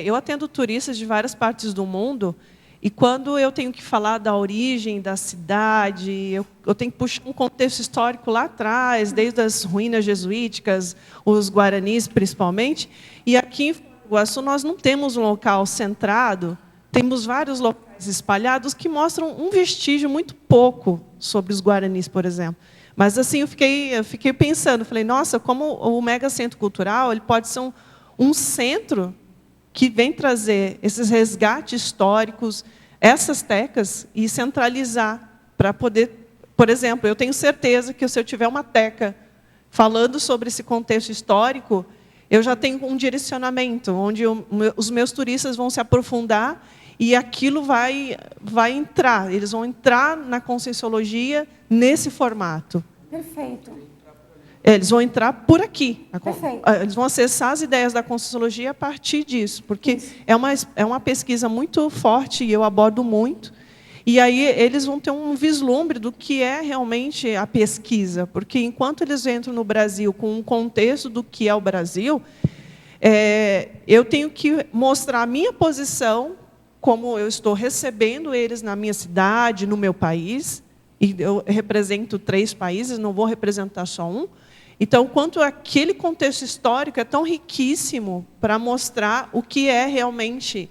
eu atendo turistas de várias partes do mundo e quando eu tenho que falar da origem da cidade, eu tenho que puxar um contexto histórico lá atrás, desde as ruínas jesuíticas, os guaranis principalmente, e aqui em Foz do Iguaçu nós não temos um local centrado, temos vários locais espalhados que mostram um vestígio muito pouco sobre os guaranis, por exemplo. Mas assim eu fiquei pensando, falei, nossa, como o mega centro cultural ele pode ser um centro que vem trazer esses resgates históricos, essas tecas, e centralizar para poder, por exemplo, eu tenho certeza que se eu tiver uma teca falando sobre esse contexto histórico, eu já tenho um direcionamento, onde os meus turistas vão se aprofundar e aquilo vai entrar, eles vão entrar na conscienciologia nesse formato. Perfeito. Eles vão entrar por aqui. Perfeito. Eles vão acessar as ideias da conscienciologia a partir disso, porque é uma pesquisa muito forte e eu abordo muito. E aí eles vão ter um vislumbre do que é realmente a pesquisa, porque enquanto eles entram no Brasil com um contexto do que é o Brasil, eu tenho que mostrar a minha posição, como eu estou recebendo eles na minha cidade, no meu país, e eu represento 3 países, não vou representar só um. Então, quanto aquele contexto histórico é tão riquíssimo para mostrar o que é realmente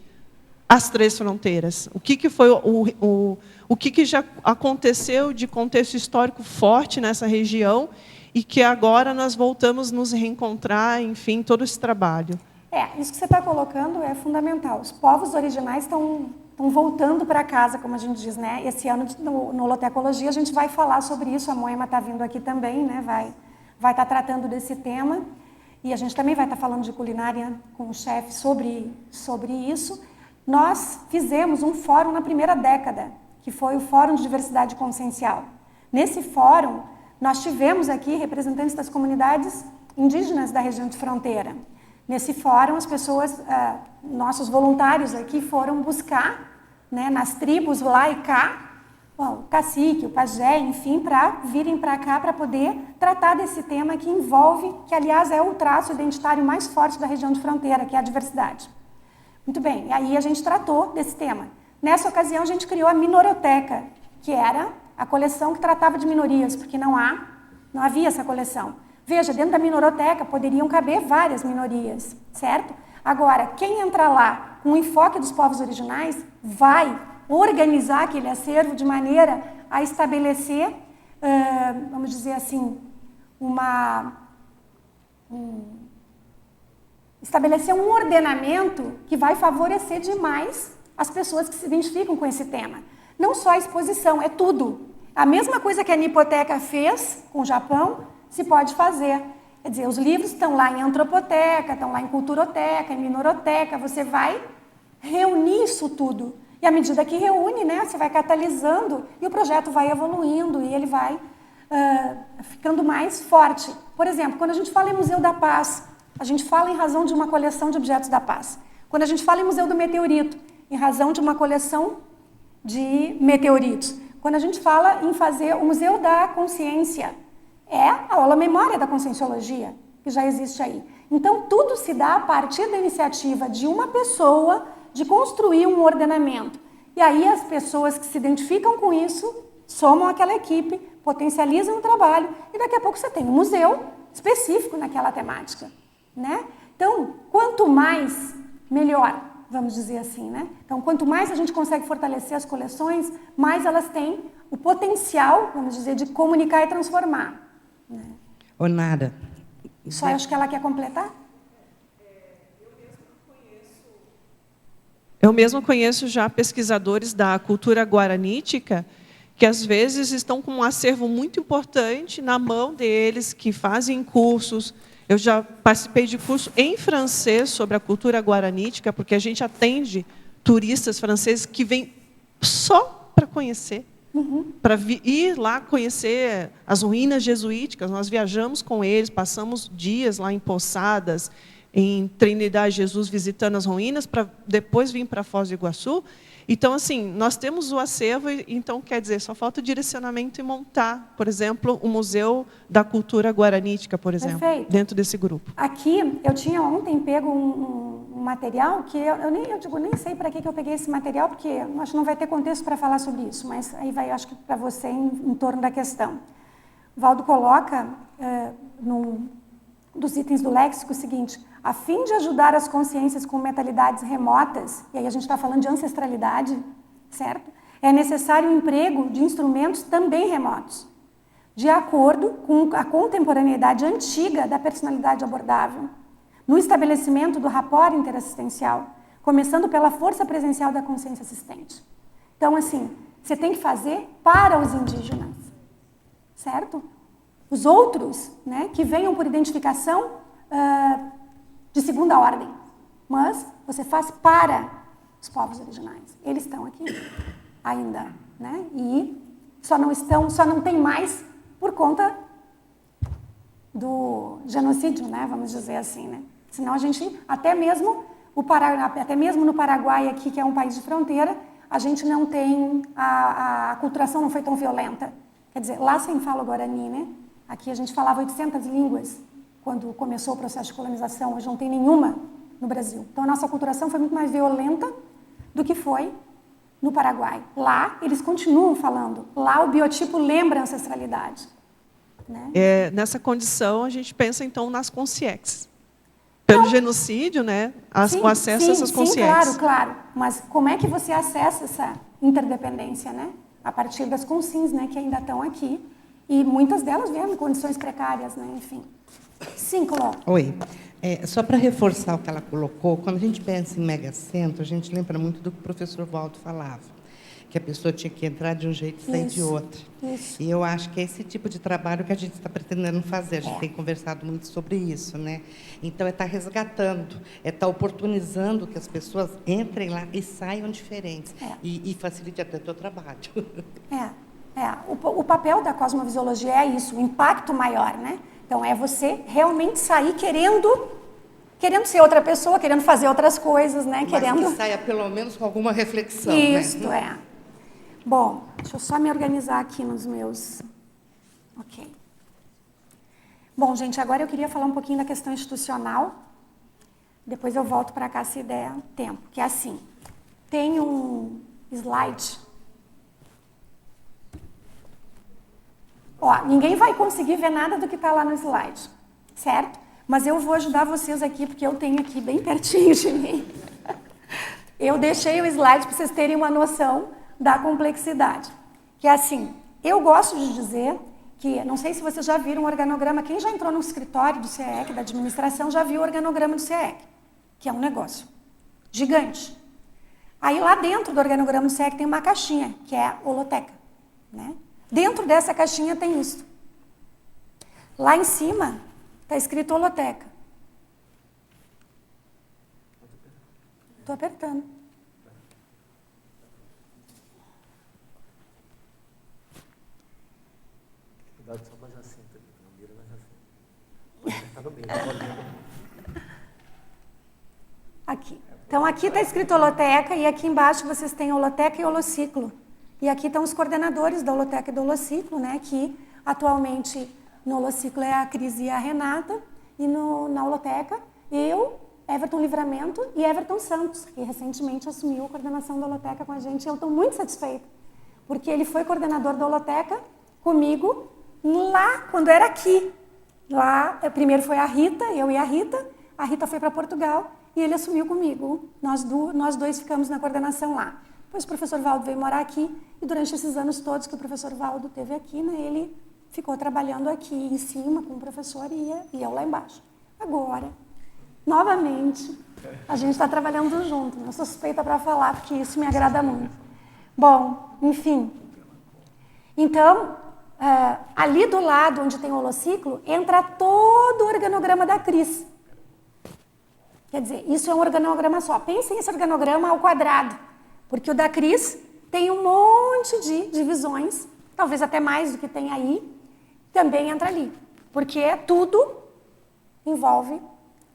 as 3 fronteiras, o que foi o que já aconteceu de contexto histórico forte nessa região e que agora nós voltamos nos reencontrar, enfim, todo esse trabalho. Isso que você está colocando é fundamental. Os povos originais estão voltando para casa, como a gente diz, né? Esse ano no Holotecologia a gente vai falar sobre isso. A Moema está vindo aqui também, né? Vai estar tratando desse tema e a gente também vai estar falando de culinária com o chefe sobre isso. Nós fizemos um fórum na primeira década, que foi o Fórum de Diversidade Consciencial. Nesse fórum, nós tivemos aqui representantes das comunidades indígenas da região de fronteira. Nesse fórum, as pessoas, nossos voluntários aqui foram buscar, né, nas tribos lá e cá, o cacique, o pajé, enfim, para virem para cá para poder tratar desse tema que envolve, que aliás é o traço identitário mais forte da região de fronteira, que é a diversidade. Muito bem, e aí a gente tratou desse tema. Nessa ocasião, a gente criou a Minoroteca, que era a coleção que tratava de minorias, porque não havia essa coleção. Veja, dentro da Minoroteca poderiam caber várias minorias, certo? Agora, quem entra lá com o enfoque dos povos originais vai organizar aquele acervo de maneira a estabelecer, vamos dizer assim, estabelecer um ordenamento que vai favorecer demais as pessoas que se identificam com esse tema. Não só a exposição, é tudo. A mesma coisa que a Nipoteca fez com o Japão, se pode fazer. Quer dizer, os livros estão lá em Antropoteca, estão lá em Culturoteca, em Minoroteca, você vai reunir isso tudo. E à medida que reúne, né, você vai catalisando e o projeto vai evoluindo e ele vai ficando mais forte. Por exemplo, quando a gente fala em Museu da Paz, a gente fala em razão de uma coleção de objetos da paz. Quando a gente fala em Museu do Meteorito, em razão de uma coleção de meteoritos. Quando a gente fala em fazer o Museu da Consciência, é a aula memória da Conscienciologia, que já existe aí. Então, tudo se dá a partir da iniciativa de uma pessoa de construir um ordenamento. E aí as pessoas que se identificam com isso somam aquela equipe, potencializam o trabalho e daqui a pouco você tem um museu específico naquela temática, né? Então, quanto mais, melhor, vamos dizer assim, né? Então, quanto mais a gente consegue fortalecer as coleções, mais elas têm o potencial, vamos dizer, de comunicar e transformar. Né? Ô, Nara. Só acho que ela quer completar? Eu mesmo conheço já pesquisadores da cultura guaranítica que, às vezes, estão com um acervo muito importante na mão deles, que fazem cursos. Eu já participei de curso em francês sobre a cultura guaranítica, porque a gente atende turistas franceses que vêm só para conhecer, para ir lá conhecer as ruínas jesuíticas. Nós viajamos com eles, passamos dias lá em Poçadas, em Trinidade Jesus, visitando as ruínas, para depois vir para Foz do Iguaçu. Então, assim, nós temos o acervo, então, quer dizer, só falta o direcionamento e montar, por exemplo, o Museu da Cultura Guaranítica, por exemplo, dentro desse grupo. Aqui, eu tinha ontem pego um material que eu nem sei para que eu peguei esse material, porque eu acho que não vai ter contexto para falar sobre isso, mas aí vai, acho que para você, em torno da questão. O Valdo coloca, num dos itens do léxico, o seguinte: a fim de ajudar as consciências com mentalidades remotas, e aí a gente está falando de ancestralidade, certo? É necessário o emprego de instrumentos também remotos, de acordo com a contemporaneidade antiga da personalidade abordável, no estabelecimento do rapport interassistencial, começando pela força presencial da consciência assistente. Então, assim, você tem que fazer para os indígenas, certo? Os outros, né, que venham por identificação de segunda ordem, mas você faz para os povos originais. Eles estão aqui ainda, né? E só não tem mais por conta do genocídio, né? Vamos dizer assim, né? Senão a gente, até mesmo no Paraguai aqui, que é um país de fronteira, a gente não tem, a aculturação não foi tão violenta. Quer dizer, lá sem fala o Guarani, né? Aqui a gente falava 800 línguas quando começou o processo de colonização, hoje não tem nenhuma no Brasil. Então a nossa aculturação foi muito mais violenta do que foi no Paraguai. Lá eles continuam falando, lá o biotipo lembra a ancestralidade. Né? Nessa condição a gente pensa então nas consciex. Pelo genocídio, né? O acesso a essas consciências. Sim, claro. Mas como é que você acessa essa interdependência, né? A partir das consciências, né? Que ainda estão aqui. E muitas delas vêm em condições precárias, né? Enfim. Sim, Cló. Oi. Só para reforçar o que ela colocou, quando a gente pensa em megacentro, a gente lembra muito do que o professor Valdo falava, que a pessoa tinha que entrar de um jeito e sair de outro. Isso. E eu acho que é esse tipo de trabalho que a gente está pretendendo fazer. A gente tem conversado muito sobre isso, né? Então, é estar resgatando, é estar oportunizando que as pessoas entrem lá e saiam diferentes. E facilite até o teu trabalho. O papel da cosmovisiologia é isso, o impacto maior, né? Então, é você realmente sair querendo ser outra pessoa, querendo fazer outras coisas, né? Mas que saia pelo menos com alguma reflexão, Isso, né? Bom, deixa eu só me organizar aqui nos meus... Ok. Bom, gente, agora eu queria falar um pouquinho da questão institucional. Depois eu volto para cá se der tempo. Que é assim, tem um slide. Ó, ninguém vai conseguir ver nada do que está lá no slide, certo? Mas eu vou ajudar vocês aqui, porque eu tenho aqui bem pertinho de mim. Eu deixei o slide para vocês terem uma noção da complexidade. Que é assim, eu gosto de dizer que, não sei se vocês já viram o organograma, quem já entrou no escritório do CEEC, da administração, já viu o organograma do CEEC, que é um negócio gigante. Aí lá dentro do organograma do CEEC tem uma caixinha, que é a holoteca, né? Dentro dessa caixinha tem isso. Lá em cima está escrito holoteca. Estou apertando. Cuidado só com essa cinta, não vira mais assim. Tá no meio, aqui. Então aqui está escrito holoteca e aqui embaixo vocês têm holoteca e holociclo. E aqui estão os coordenadores da holoteca e do holociclo, né? Que atualmente no holociclo é a Cris e a Renata, e na holoteca eu, Everton Livramento e Everton Santos, que recentemente assumiu a coordenação da holoteca com a gente. E eu estou muito satisfeita, porque ele foi coordenador da holoteca comigo lá quando era aqui. Lá, primeiro foi a Rita, eu e a Rita foi para Portugal e ele assumiu comigo. Nós dois ficamos na coordenação lá. Depois o professor Valdo veio morar aqui e durante esses anos todos que o professor Valdo esteve aqui, né, ele ficou trabalhando aqui em cima com o professor e eu lá embaixo. Agora, novamente, a gente está trabalhando junto. Eu sou suspeita para falar, porque isso me agrada muito. Bom, enfim. Então, ali do lado onde tem o holociclo, entra todo o organograma da Cris. Quer dizer, isso é um organograma só. Pensem esse organograma ao quadrado. Porque o da Cris tem um monte de divisões, talvez até mais do que tem aí, também entra ali. Porque tudo envolve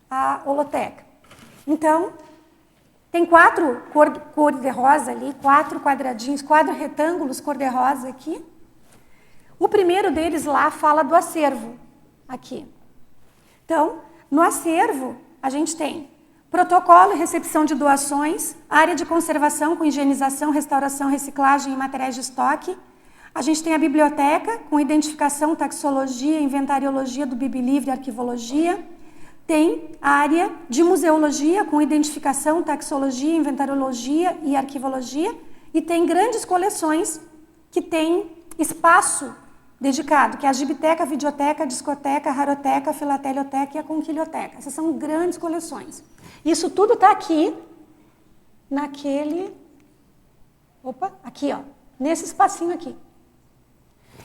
a holoteca. Então, tem 4 cor de rosa ali, 4 quadradinhos, 4 retângulos cor de rosa aqui. O primeiro deles lá fala do acervo, aqui. Então, no acervo, a gente tem protocolo e recepção de doações, área de conservação com higienização, restauração, reciclagem e materiais de estoque. A gente tem a biblioteca com identificação, taxologia, inventariologia do Biblilivre e arquivologia. Tem a área de museologia com identificação, taxologia, inventariologia e arquivologia. E tem grandes coleções que têm espaço dedicado, que é a gibiteca, videoteca, discoteca, raroteca, filatelioteca e a conquilhoteca. Essas são grandes coleções. Isso tudo está aqui, naquele... Opa, aqui, ó, nesse espacinho aqui.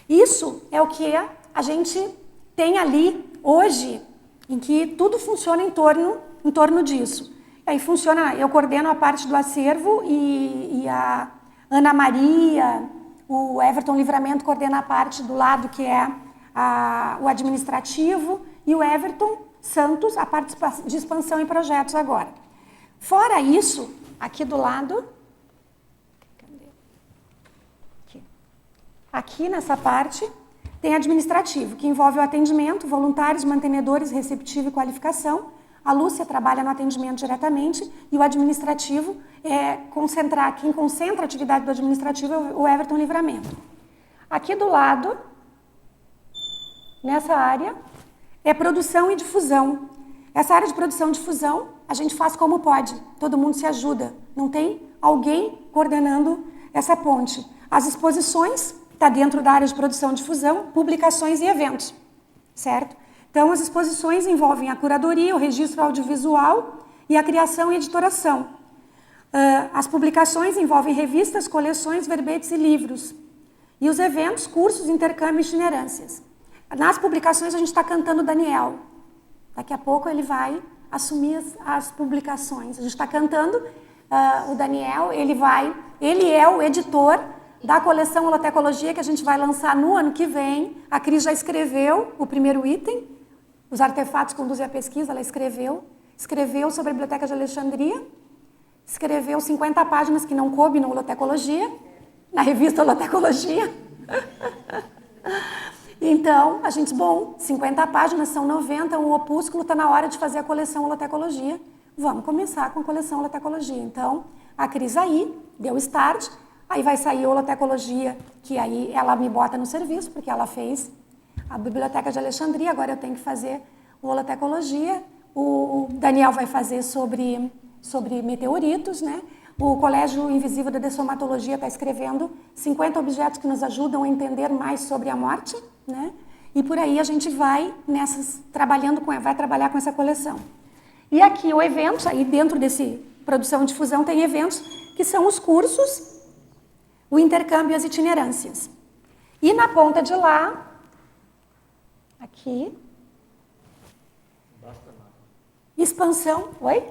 Isso é o que a gente tem ali hoje, em que tudo funciona em torno disso. Aí funciona, eu coordeno a parte do acervo e a Ana Maria, o Everton Livramento coordena a parte do lado que é o administrativo e o Everton Santos, a parte de expansão e projetos agora. Fora isso, aqui do lado, aqui nessa parte, tem administrativo, que envolve o atendimento, voluntários, mantenedores, receptivo e qualificação. A Lúcia trabalha no atendimento diretamente e o administrativo quem concentra a atividade do administrativo é o Everton Livramento. Aqui do lado, nessa área, é produção e difusão. Essa área de produção e difusão, a gente faz como pode, todo mundo se ajuda. Não tem alguém coordenando essa ponte. As exposições, está dentro da área de produção e difusão, publicações e eventos, certo? Então, as exposições envolvem a curadoria, o registro audiovisual e a criação e editoração. As publicações envolvem revistas, coleções, verbetes e livros. E os eventos, cursos, intercâmbio e itinerâncias. Nas publicações, a gente está cantando Daniel. Daqui a pouco ele vai assumir as publicações. A gente está cantando o Daniel, ele é o editor da coleção Holotecologia, que a gente vai lançar no ano que vem. A Cris já escreveu o primeiro item, os artefatos conduzem a pesquisa, ela escreveu sobre a Biblioteca de Alexandria, escreveu 50 páginas que não coube na Holotecologia, na revista Holotecologia. Então, a gente, 50 páginas, são 90, um opúsculo, está na hora de fazer a coleção Holotecologia. Vamos começar com a coleção Holotecologia. Então, a Cris aí deu start, aí vai sair a Holotecologia, que aí ela me bota no serviço, porque ela fez a Biblioteca de Alexandria, agora eu tenho que fazer o Holotecologia. O Daniel vai fazer sobre meteoritos, né? O Colégio Invisível da Dessomatologia está escrevendo 50 objetos que nos ajudam a entender mais sobre a morte, né? E por aí a gente vai vai trabalhar com essa coleção. E aqui o evento, aí dentro desse produção e difusão tem eventos que são os cursos, o intercâmbio e as itinerâncias. E na ponta de lá, aqui, expansão, oi?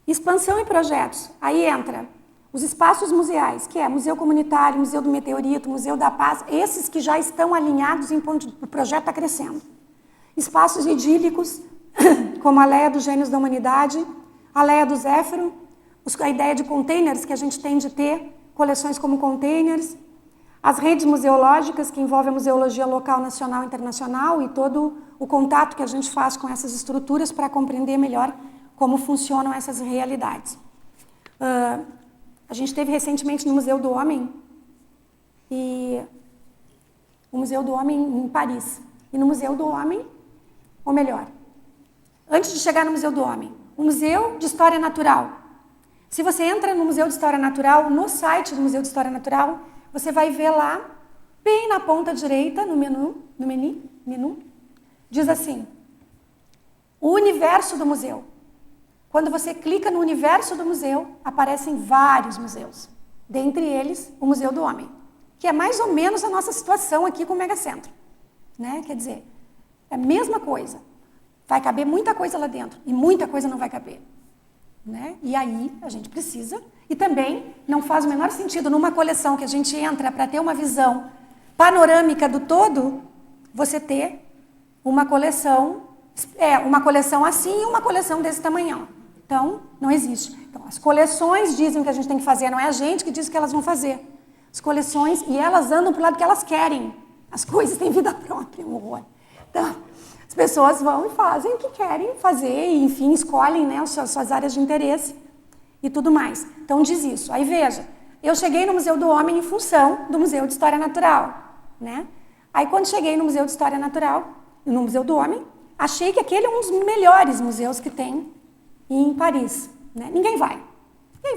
Expansão e projetos. Aí entra os espaços museais, que é Museu Comunitário, Museu do Meteorito, Museu da Paz, esses que já estão alinhados em ponto, o projeto está crescendo. Espaços idílicos, como a Leia dos Gênios da Humanidade, a Leia do Zéfiro, a ideia de containers que a gente tem de ter, coleções como containers, as redes museológicas, que envolvem a museologia local, nacional e internacional, e todo o contato que a gente faz com essas estruturas para compreender melhor como funcionam essas realidades. A gente esteve recentemente no Museu do Homem, o Museu do Homem em Paris. E no Museu do Homem, ou melhor, antes de chegar no Museu do Homem, o Museu de História Natural. Se você entra no Museu de História Natural, no site do Museu de História Natural, você vai ver lá, bem na ponta direita, no menu, diz assim, o universo do museu. Quando você clica no universo do museu, aparecem vários museus. Dentre eles, o Museu do Homem, que é mais ou menos a nossa situação aqui com o Megacentro. Né? Quer dizer, é a mesma coisa. Vai caber muita coisa lá dentro e muita coisa não vai caber. Né? E aí a gente precisa, e também não faz o menor sentido numa coleção que a gente entra para ter uma visão panorâmica do todo, você ter uma coleção assim e uma coleção desse tamanhão. Então, não existe. Então, as coleções dizem o que a gente tem que fazer, não é a gente que diz o que elas vão fazer. As coleções, e elas andam para o lado que elas querem. As coisas têm vida própria, um horror. Então, as pessoas vão e fazem o que querem fazer, e, enfim, escolhem, né, suas áreas de interesse e tudo mais. Então, diz isso. Aí, veja, eu cheguei no Museu do Homem em função do Museu de História Natural. Né? Aí, quando cheguei no Museu de História Natural, no Museu do Homem, achei que aquele é um dos melhores museus que tem em Paris. Né? Ninguém vai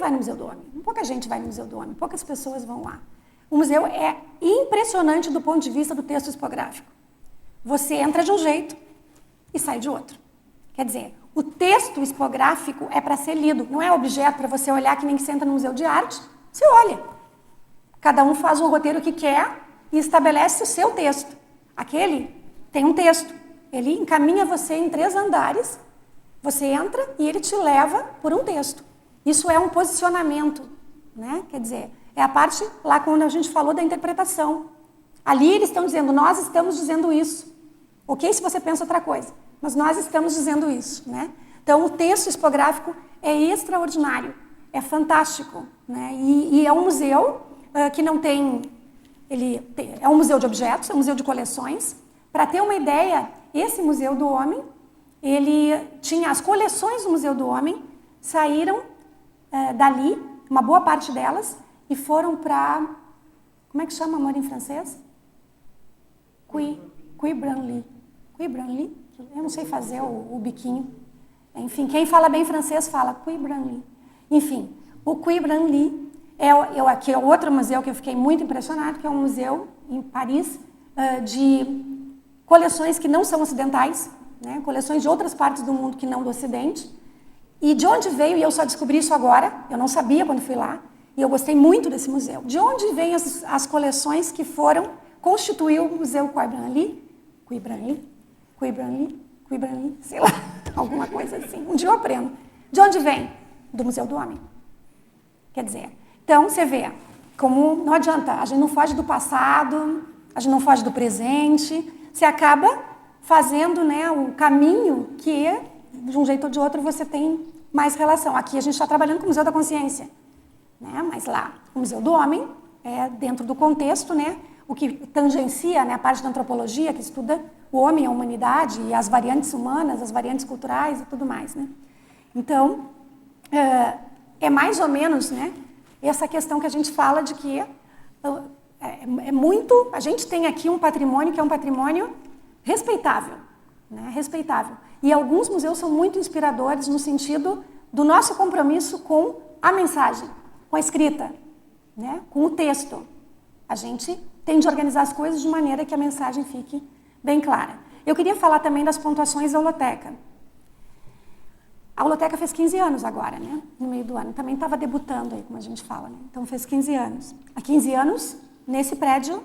no Museu do Homem. Pouca gente vai no Museu do Homem, poucas pessoas vão lá. O museu é impressionante do ponto de vista do texto expográfico. Você entra de um jeito e sai de outro. Quer dizer, o texto expográfico é para ser lido, não é objeto para você olhar que nem que você entra no Museu de Arte. Você olha. Cada um faz o roteiro que quer e estabelece o seu texto. Aquele tem um texto. Ele encaminha você em 3 andares, você entra e ele te leva por um texto. Isso é um posicionamento, né? Quer dizer, é a parte lá quando a gente falou da interpretação. Ali eles estão dizendo, nós estamos dizendo isso. Ok se você pensa outra coisa, mas nós estamos dizendo isso, né? Então, o texto expográfico é extraordinário, é fantástico, né? E é um museu que não tem... é um museu de objetos, é um museu de coleções. Para ter uma ideia, esse Museu do Homem, ele tinha as coleções do Museu do Homem, saíram dali, uma boa parte delas, e foram para... Como é que chama amor em francês? Cuy Branly. Eu não sei fazer o biquinho. Enfim, quem fala bem francês fala Cuy Branly. Enfim, o Cuy Branly aqui é outro museu que eu fiquei muito impressionado, que é um museu em Paris de coleções que não são ocidentais, né? Coleções de outras partes do mundo que não do Ocidente. E de onde veio, e eu só descobri isso agora, eu não sabia quando fui lá, e eu gostei muito desse museu. De onde vêm as coleções que foram constituir o Museu Cuy Branly, sei lá, alguma coisa assim. Um dia eu aprendo. De onde vem? Do Museu do Homem. Quer dizer, então você vê, como não adianta, a gente não foge do passado, a gente não foge do presente, você acaba fazendo, né, um caminho que, de um jeito ou de outro, você tem mais relação. Aqui a gente está trabalhando com o Museu da Consciência, né, mas lá, o Museu do Homem, dentro do contexto, né, o que tangencia, né, a parte da antropologia, que estuda o homem, a humanidade, e as variantes humanas, as variantes culturais e tudo mais. Né? Então, é mais ou menos, né, essa questão que a gente fala de que a gente tem aqui um patrimônio que é um patrimônio respeitável, né, respeitável. E alguns museus são muito inspiradores no sentido do nosso compromisso com a mensagem, com a escrita, né, com o texto. A gente tem de organizar as coisas de maneira que a mensagem fique bem clara. Eu queria falar também das pontuações da holoteca. A holoteca fez 15 anos agora, né? No meio do ano. Também estava debutando aí, como a gente fala, né? Então fez 15 anos. Há 15 anos, nesse prédio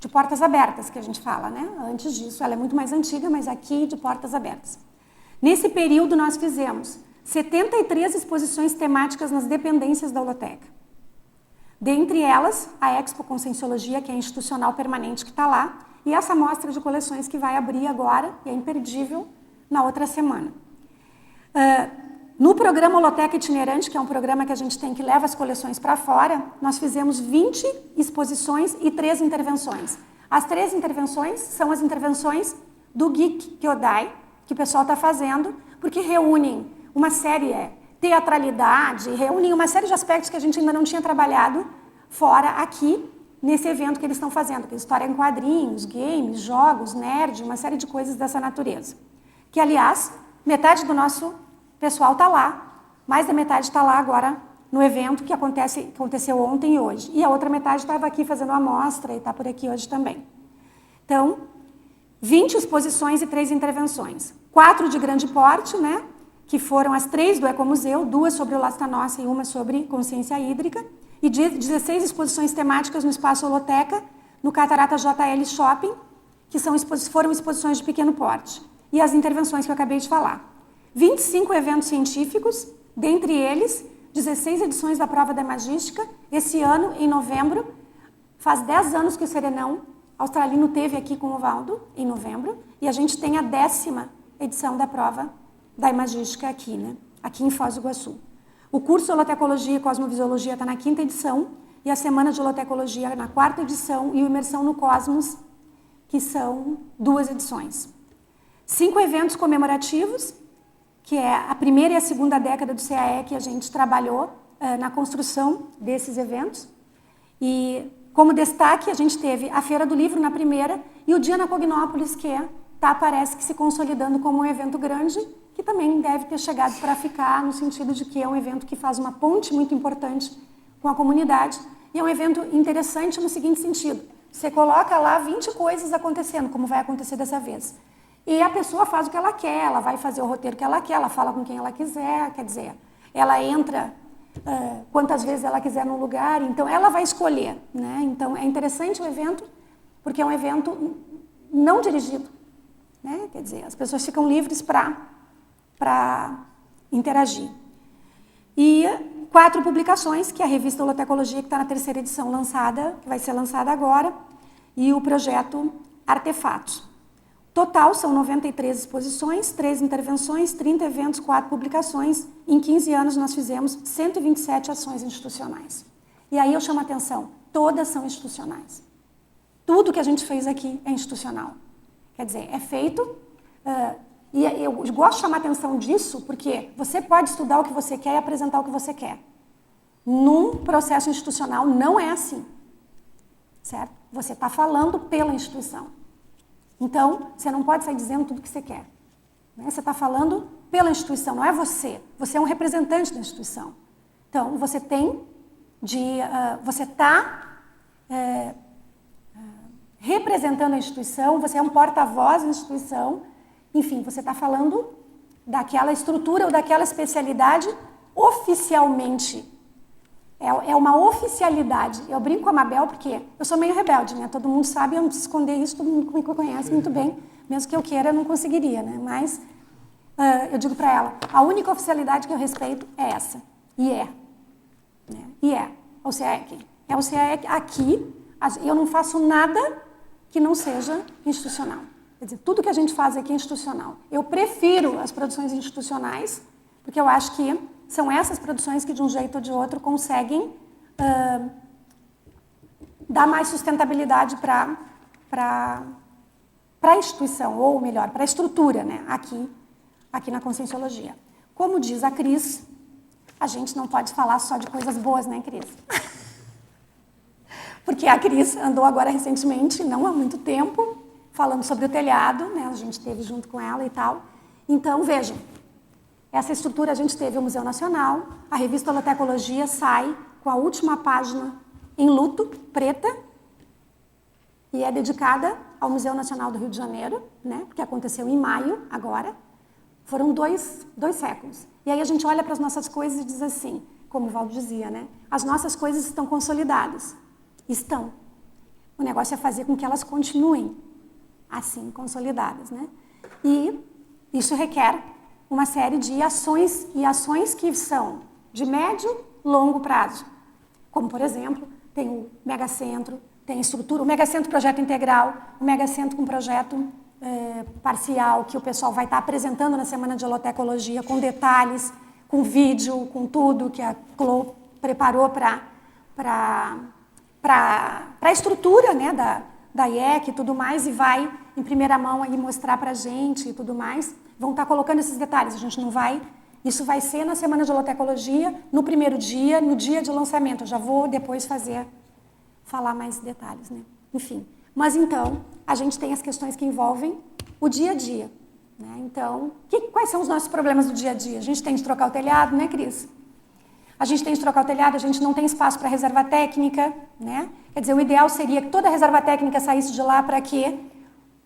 de portas abertas, que a gente fala, né? Antes disso, ela é muito mais antiga, mas aqui de portas abertas. Nesse período, nós fizemos 73 exposições temáticas nas dependências da holoteca. Dentre elas, a Expo Conscienciologia, que é institucional permanente que está lá, e essa mostra de coleções que vai abrir agora, e é imperdível, na outra semana. No programa Holoteca Itinerante, que é um programa que a gente tem que leva as coleções para fora, nós fizemos 20 exposições e 3 intervenções. As 3 intervenções são as intervenções do Geek Kyodai, que o pessoal está fazendo, porque reúnem uma série teatralidade, reúnem uma série de aspectos que a gente ainda não tinha trabalhado fora aqui, nesse evento que eles estão fazendo, que é história em quadrinhos, games, jogos, nerd, uma série de coisas dessa natureza. Que, aliás, metade do nosso pessoal está lá, mais da metade está lá agora no evento que aconteceu ontem e hoje. E a outra metade estava aqui fazendo a mostra e está por aqui hoje também. Então, 20 exposições e 3 intervenções. 4 de grande porte, né? Que foram as 3 do Ecomuseu, 2 sobre o Lasta Nossa e uma sobre consciência hídrica, e 16 exposições temáticas no Espaço Holoteca, no Catarata JL Shopping, que foram exposições de pequeno porte. E as intervenções que eu acabei de falar. 25 eventos científicos, dentre eles, 16 edições da Prova da Imagística. Esse ano, em novembro, faz 10 anos que o Serenão Australino teve aqui com o Valdo, em novembro, e a gente tem a 10ª edição da Prova da Imagística aqui, né? Aqui em Foz do Iguaçu. O curso Holotecologia e Cosmovisiologia está na 5ª edição, e a Semana de Holotecologia na 4ª edição, e o Imersão no Cosmos, que são 2 edições. 5 eventos comemorativos, que é a primeira e a segunda década do CAE que a gente trabalhou na construção desses eventos. E, como destaque, a gente teve a Feira do Livro na primeira e o Dia na Cognópolis, que parece que se consolidando como um evento grande, que também deve ter chegado para ficar, no sentido de que é um evento que faz uma ponte muito importante com a comunidade. E é um evento interessante no seguinte sentido: você coloca lá 20 coisas acontecendo, como vai acontecer dessa vez. E a pessoa faz o que ela quer, ela vai fazer o roteiro que ela quer, ela fala com quem ela quiser, quer dizer, ela entra quantas vezes ela quiser no lugar, então ela vai escolher, né? Então é interessante o evento, porque é um evento não dirigido, né? Quer dizer, as pessoas ficam livres para interagir. E 4 publicações, que é a revista Holotecologia, que está na 3ª edição lançada, que vai ser lançada agora, e o projeto Artefatos. Total, são 93 exposições, 3 intervenções, 30 eventos, 4 publicações. Em 15 anos, nós fizemos 127 ações institucionais. E aí eu chamo a atenção, todas são institucionais. Tudo que a gente fez aqui é institucional. Quer dizer, é feito... e eu gosto de chamar a atenção disso, porque você pode estudar o que você quer e apresentar o que você quer. Num processo institucional, não é assim. Certo? Você está falando pela instituição. Então, você não pode sair dizendo tudo o que você quer. Né? Você está falando pela instituição, não é você. Você é um representante da instituição. Então, você tem você está representando a instituição, você é um porta-voz da instituição, enfim, você está falando daquela estrutura ou daquela especialidade oficialmente. É uma oficialidade. Eu brinco com a Mabel porque eu sou meio rebelde, né? Todo mundo sabe, eu não preciso esconder isso, todo mundo me conhece muito bem. Mesmo que eu queira, eu não conseguiria, né? Mas eu digo para ela, a única oficialidade que eu respeito é essa. E é. né? E é o CAEC. É o CAEC aqui, eu não faço nada que não seja institucional. Quer dizer, tudo que a gente faz aqui é institucional. Eu prefiro as produções institucionais, porque eu acho que são essas produções que, de um jeito ou de outro, conseguem dar mais sustentabilidade para a instituição, ou melhor, para a estrutura, né, aqui na Conscienciologia. Como diz a Cris, a gente não pode falar só de coisas boas, né, Cris? Porque a Cris andou agora recentemente, não há muito tempo, falando sobre o telhado, né, a gente esteve junto com ela e tal. Então, vejam, essa estrutura a gente teve o Museu Nacional, a revista Holotecologia sai com a última página em luto, preta, e é dedicada ao Museu Nacional do Rio de Janeiro, né, que aconteceu em maio, agora. Foram dois séculos. E aí a gente olha para as nossas coisas e diz assim, como o Valdo dizia, né, as nossas coisas estão consolidadas. Estão. O negócio é fazer com que elas continuem assim, consolidadas, né? E isso requer uma série de ações, e ações que são de médio, longo prazo. Como, por exemplo, tem o Megacentro, tem a estrutura, o Megacentro Projeto Integral, o Megacentro com projeto parcial, que o pessoal vai estar apresentando na Semana de Holotecologia, com detalhes, com vídeo, com tudo que a Clô preparou para a estrutura, né, da IEC e tudo mais, e vai em primeira mão aí mostrar para a gente e tudo mais. Vão estar colocando esses detalhes, a gente não vai... Isso vai ser na Semana de Holotecologia, no primeiro dia, no dia de lançamento. Eu já vou depois falar mais detalhes, né? Enfim. Mas então, a gente tem as questões que envolvem o dia a dia, né? Então, quais são os nossos problemas do dia a dia? A gente tem de trocar o telhado, né, Cris? A gente tem de trocar o telhado, a gente não tem espaço para reserva técnica, né? Quer dizer, o ideal seria que toda a reserva técnica saísse de lá para que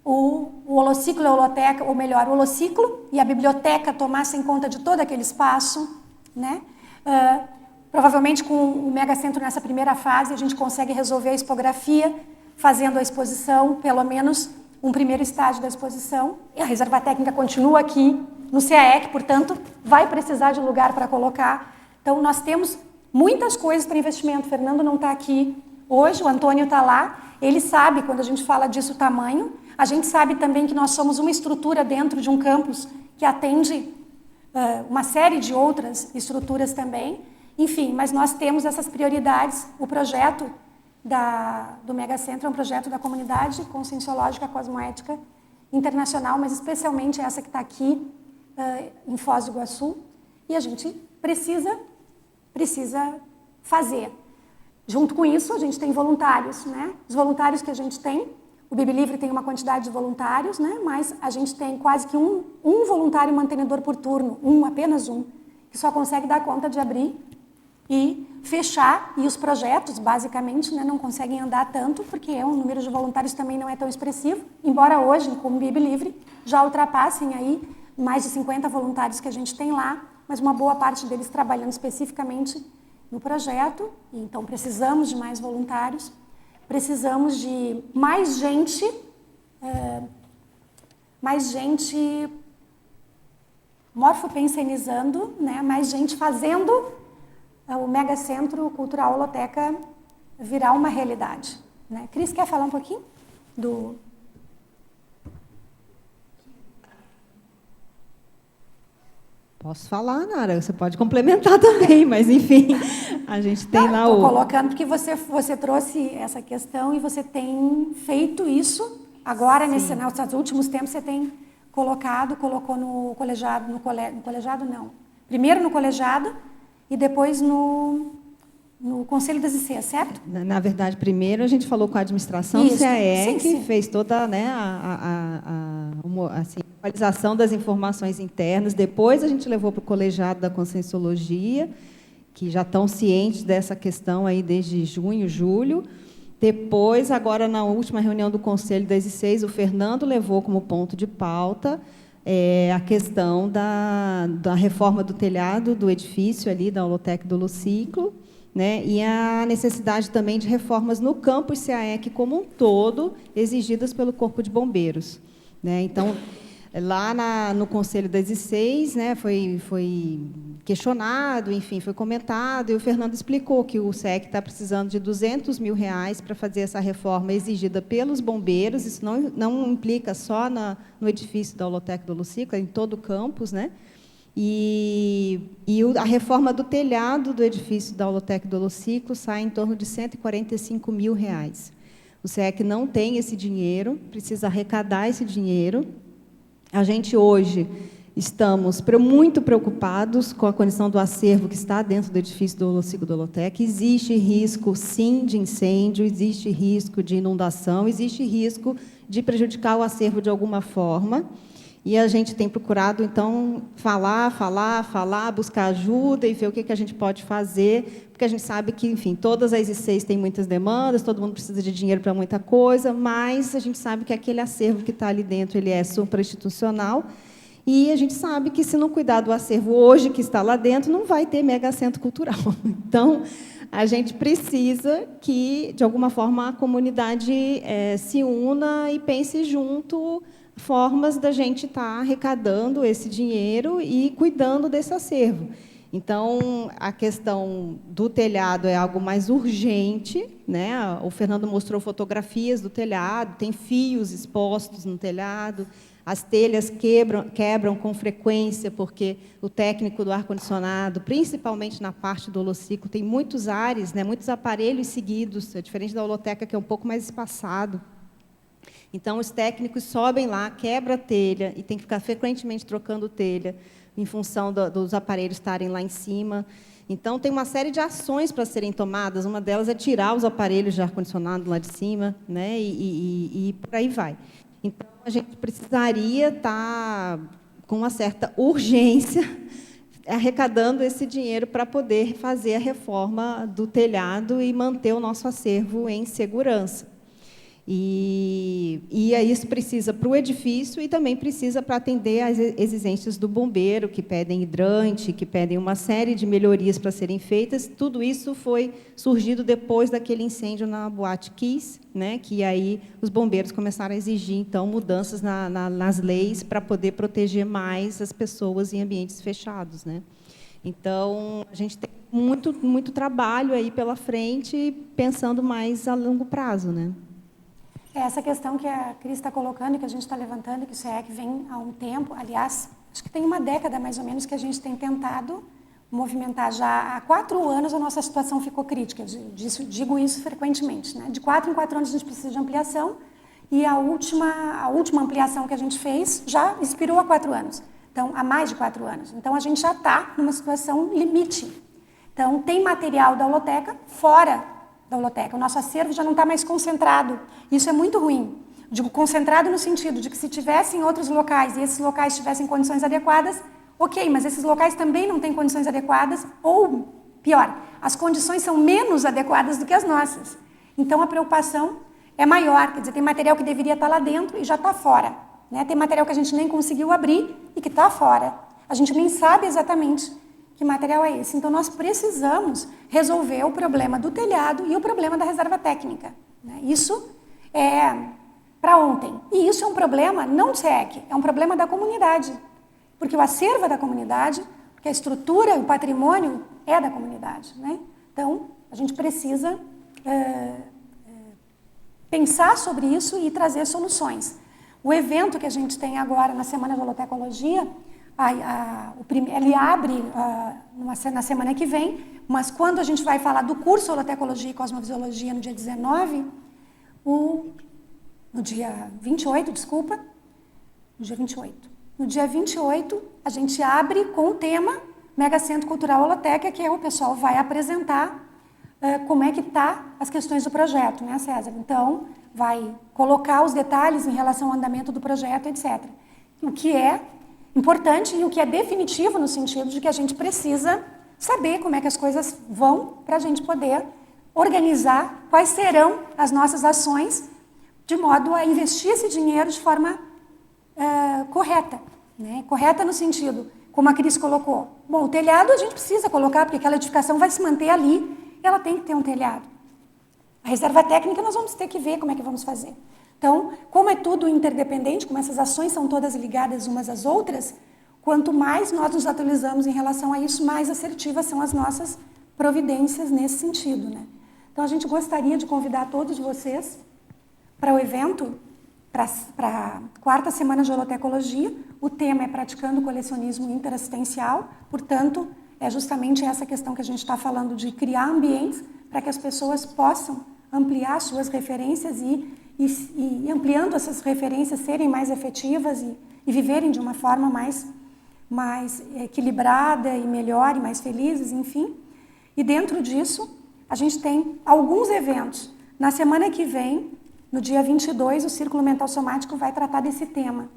o holociclo e a holoteca, ou melhor, o holociclo e a biblioteca tomassem conta de todo aquele espaço, né? Provavelmente com o Megacentro nessa primeira fase a gente consegue resolver a expografia, fazendo a exposição, pelo menos um primeiro estágio da exposição, e a reserva técnica continua aqui no CAEC, portanto, vai precisar de lugar para colocar. Então, nós temos muitas coisas para investimento. O Fernando não está aqui hoje, o Antônio está lá, ele sabe, quando a gente fala disso, o tamanho. A gente sabe também que nós somos uma estrutura dentro de um campus que atende uma série de outras estruturas também. Enfim, mas nós temos essas prioridades. O projeto do Megacentro é um projeto da comunidade conscienciológica cosmoética internacional, mas especialmente essa que está aqui em Foz do Iguaçu. E a gente precisa fazer. Junto com isso, a gente tem voluntários, né? Os voluntários que a gente tem, o Biblivre tem uma quantidade de voluntários, né? Mas a gente tem quase que um voluntário mantenedor por turno, apenas um, que só consegue dar conta de abrir e fechar, e os projetos, basicamente, né, não conseguem andar tanto, porque o número de voluntários também não é tão expressivo, embora hoje, como Biblivre, já ultrapassem aí mais de 50 voluntários que a gente tem lá, mas uma boa parte deles trabalhando especificamente no projeto, então precisamos de mais voluntários, precisamos de mais gente morfopensenizando, né? Mais gente fazendo o Megacentro Cultural Holoteca virar uma realidade, né? Cris, quer falar um pouquinho do... Posso falar, Nara, você pode complementar também, mas enfim, a gente tem lá o... Estou colocando porque você trouxe essa questão e você tem feito isso agora, nos últimos tempos você tem colocou no colegiado, colegiado não, primeiro no colegiado e depois no Conselho das ICs, certo? Na verdade, primeiro a gente falou com a administração do CAEC, que fez toda, né, a atualização das informações internas. Depois a gente levou para o colegiado da Conscienciologia, que já estão cientes dessa questão aí desde junho, julho. Depois, agora na última reunião do Conselho das ICs, o Fernando levou como ponto de pauta a questão da reforma do telhado do edifício ali da Holoteca do Holociclo, né, e a necessidade também de reformas no campus CAEC como um todo, exigidas pelo Corpo de Bombeiros, né? Então, Lá no Conselho das I6, né, foi questionado, enfim, foi comentado, e o Fernando explicou que o SEC está precisando de R$200 mil para fazer essa reforma exigida pelos bombeiros. Isso não implica só no edifício da Holotec do Holociclo, é em todo o campus, né? E a reforma do telhado do edifício da Holotec do Holociclo sai em torno de R$145 mil. O SEC não tem esse dinheiro, precisa arrecadar esse dinheiro. A gente, hoje, estamos muito preocupados com a condição do acervo que está dentro do edifício do Holociclo do Holotec. Existe risco, sim, de incêndio, existe risco de inundação, existe risco de prejudicar o acervo de alguma forma. E a gente tem procurado, então, falar, buscar ajuda e ver o que a gente pode fazer, porque a gente sabe que, enfim, todas as I6 têm muitas demandas, todo mundo precisa de dinheiro para muita coisa, mas a gente sabe que aquele acervo que está ali dentro, ele é suprainstitucional, e a gente sabe que, se não cuidar do acervo hoje que está lá dentro, não vai ter megacentro cultural. Então, a gente precisa que, de alguma forma, a comunidade se una e pense junto formas da gente estar arrecadando esse dinheiro e cuidando desse acervo. Então, a questão do telhado é algo mais urgente, né? O Fernando mostrou fotografias do telhado, tem fios expostos no telhado, as telhas quebram com frequência, porque o técnico do ar-condicionado, principalmente na parte do holociclo, tem muitos ares, né? Muitos aparelhos seguidos, é diferente da holoteca, que é um pouco mais espaçado. Então, os técnicos sobem lá, quebra a telha, e tem que ficar frequentemente trocando telha, em função dos aparelhos estarem lá em cima. Então, tem uma série de ações para serem tomadas. Uma delas é tirar os aparelhos de ar-condicionado lá de cima, né, e por aí vai. Então, a gente precisaria estar com uma certa urgência arrecadando esse dinheiro para poder fazer a reforma do telhado e manter o nosso acervo em segurança. E isso precisa para o edifício e também precisa para atender às exigências do bombeiro, que pedem hidrante, que pedem uma série de melhorias para serem feitas. Tudo isso foi surgido depois daquele incêndio na Boate Kiss, né, que aí os bombeiros começaram a exigir, então, mudanças nas leis para poder proteger mais as pessoas em ambientes fechados, né? Então, a gente tem muito trabalho aí pela frente, pensando mais a longo prazo, né? Essa questão que a Cris está colocando, que a gente está levantando, que o SEC vem há um tempo, aliás, acho que tem uma década mais ou menos que a gente tem tentado movimentar. Já há 4 anos a nossa situação ficou crítica, digo isso frequentemente, né? De 4 em 4 anos a gente precisa de ampliação, e a última ampliação que a gente fez já expirou há 4 anos, então há mais de 4 anos. Então a gente já está numa situação limite. Então tem material da holoteca fora da holoteca. O nosso acervo já não está mais concentrado. Isso é muito ruim. Digo concentrado no sentido de que, se tivesse em outros locais e esses locais tivessem condições adequadas, ok, mas esses locais também não têm condições adequadas, ou, pior, as condições são menos adequadas do que as nossas. Então, a preocupação é maior. Quer dizer, tem material que deveria estar lá dentro e já está fora, né? Tem material que a gente nem conseguiu abrir e que está fora. A gente nem sabe exatamente que material é esse. Então, nós precisamos resolver o problema do telhado e o problema da reserva técnica, né? Isso é para ontem. E isso é um problema não do SEC, é um problema da comunidade. Porque o acervo é da comunidade, porque a estrutura, o patrimônio é da comunidade, né? Então, a gente precisa pensar sobre isso e trazer soluções. O evento que a gente tem agora na Semana de Holotecologia, ele abre na semana que vem, mas quando a gente vai falar do curso Holotecologia e Cosmovisiologia no dia 19, no dia 28, desculpa, no dia 28. No dia 28, a gente abre com o tema Megacentro Cultural Holoteca, que o pessoal vai apresentar como é que está as questões do projeto, né, César? Então, vai colocar os detalhes em relação ao andamento do projeto, etc. O que é importante e o que é definitivo no sentido de que a gente precisa saber como é que as coisas vão para a gente poder organizar quais serão as nossas ações de modo a investir esse dinheiro de forma correta, né? Correta no sentido, como a Cris colocou. Bom, o telhado a gente precisa colocar, porque aquela edificação vai se manter ali, ela tem que ter um telhado. A reserva técnica nós vamos ter que ver como é que vamos fazer. Então, como é tudo interdependente, como essas ações são todas ligadas umas às outras, quanto mais nós nos atualizamos em relação a isso, mais assertivas são as nossas providências nesse sentido, né? Então, a gente gostaria de convidar todos vocês para o evento, para a 4ª Semana de Holotecologia. O tema é Praticando Colecionismo Interassistencial, portanto, é justamente essa questão que a gente está falando de criar ambientes para que as pessoas possam ampliar suas referências e ampliando essas referências, serem mais efetivas e viverem de uma forma mais equilibrada e melhor e mais felizes, enfim. E dentro disso, a gente tem alguns eventos. Na semana que vem, no dia 22, o Círculo Mental Somático vai tratar desse tema.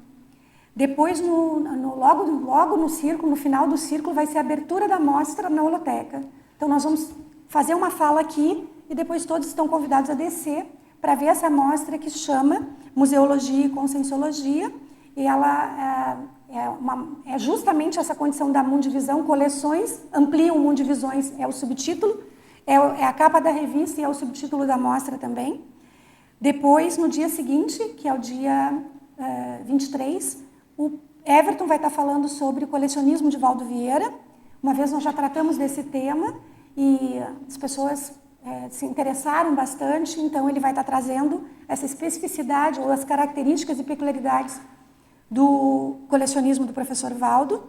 Depois, logo no círculo, no final do círculo, vai ser a abertura da mostra na holoteca. Então, nós vamos fazer uma fala aqui e depois todos estão convidados a descer para ver essa mostra que chama Museologia e Conscienciologia. E ela é justamente essa condição da mundivisão, coleções ampliam mundivisões, é o subtítulo, é a capa da revista e é o subtítulo da mostra também. Depois, no dia seguinte, que é o dia 23, o Everton vai estar falando sobre o colecionismo de Valdo Vieira. Uma vez nós já tratamos desse tema e as pessoas se interessaram bastante, então ele vai estar trazendo essa especificidade ou as características e peculiaridades do colecionismo do professor Valdo.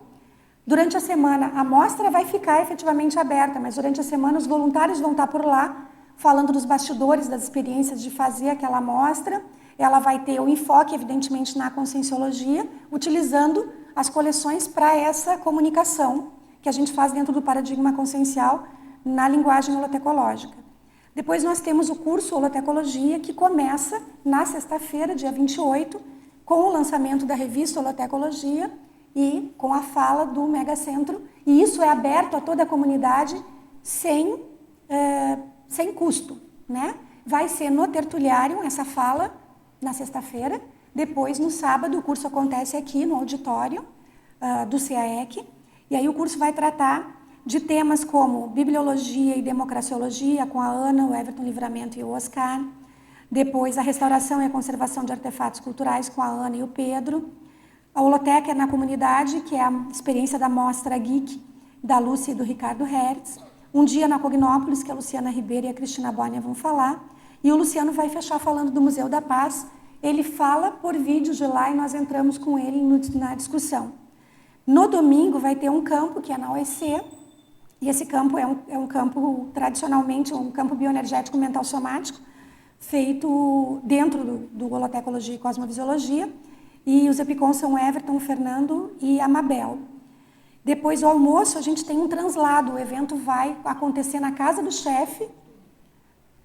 Durante a semana, a mostra vai ficar efetivamente aberta, mas durante a semana os voluntários vão estar por lá, falando dos bastidores, das experiências de fazer aquela mostra. Ela vai ter o enfoque, evidentemente, na conscienciologia, utilizando as coleções para essa comunicação que a gente faz dentro do paradigma consciencial na linguagem holotecológica. Depois nós temos o curso Holotecologia, que começa na sexta-feira, dia 28, com o lançamento da revista Holotecologia e com a fala do Megacentro. E isso é aberto a toda a comunidade sem custo, né? Vai ser no Tertuliário essa fala, na sexta-feira. Depois, no sábado, o curso acontece aqui no auditório do CAEC. E aí o curso vai tratar de temas como bibliologia e democraciologia, com a Ana, o Everton Livramento e o Oscar. Depois, a restauração e a conservação de artefatos culturais, com a Ana e o Pedro. A holoteca na comunidade, que é a experiência da Mostra Geek, da Lúcia e do Ricardo Hertz. Um dia na Cognópolis, que a Luciana Ribeiro e a Cristina Bónia vão falar. E o Luciano vai fechar falando do Museu da Paz. Ele fala por vídeo de lá e nós entramos com ele na discussão. No domingo vai ter um campo, que é na OEC, e esse campo é um campo, tradicionalmente, um campo bioenergético mental somático, feito dentro do Holotecologia e Cosmovisiologia, e os epicons são Everton, Fernando e a Mabel. Depois do almoço, a gente tem um translado, o evento vai acontecer na casa do chefe,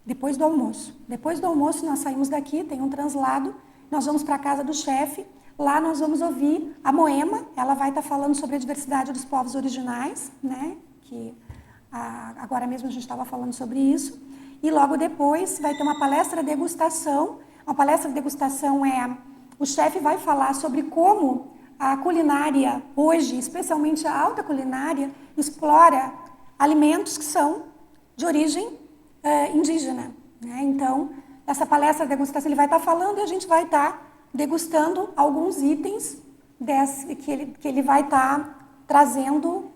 depois do almoço. Depois do almoço, nós saímos daqui, tem um translado, nós vamos para a casa do chefe, lá nós vamos ouvir a Moema, ela vai estar falando sobre a diversidade dos povos originais, né? Que agora mesmo a gente estava falando sobre isso. E logo depois vai ter uma palestra degustação. Uma palestra de degustação o chefe vai falar sobre como a culinária hoje, especialmente a alta culinária, explora alimentos que são de origem indígena, né? Então, essa palestra de degustação ele vai estar falando e a gente vai estar degustando alguns itens que ele vai estar trazendo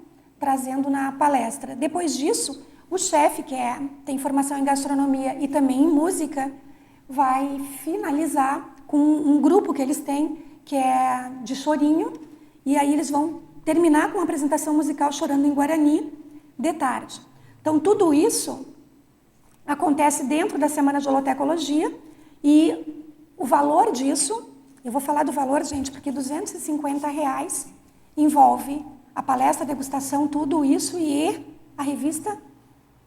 na palestra. Depois disso, o chefe, que tem formação em gastronomia e também em música, vai finalizar com um grupo que eles têm, que é de chorinho, e aí eles vão terminar com uma apresentação musical Chorando em Guarani, de tarde. Então, tudo isso acontece dentro da Semana de Holotecologia, e o valor disso, eu vou falar do valor, gente, porque R$250 envolve a palestra, a degustação, tudo isso, e a revista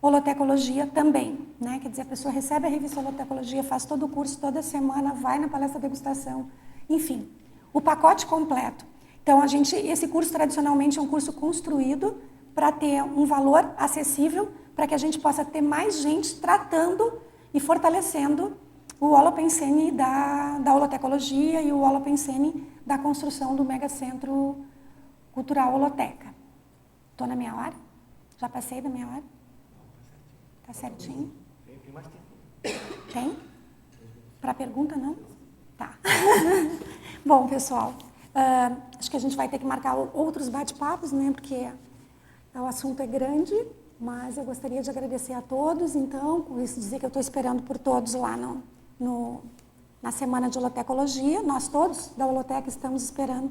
Holotecologia também, né? Quer dizer, a pessoa recebe a revista Holotecologia, faz todo o curso, toda semana, vai na palestra, degustação, enfim, o pacote completo. Então, esse curso tradicionalmente é um curso construído para ter um valor acessível, para que a gente possa ter mais gente tratando e fortalecendo o Holopensene da Holotecologia e o Holopensene da construção do Megacentro Cultural Holoteca. Estou na minha hora? Já passei da minha hora? Tá certinho? Tem mais tempo. Tem? Para pergunta, não? Tá. Bom, pessoal, acho que a gente vai ter que marcar outros bate-papos, né? Porque o assunto é grande, mas eu gostaria de agradecer a todos, então, com isso dizer que eu estou esperando por todos lá na Semana de Holotecologia. Nós todos da Holoteca estamos esperando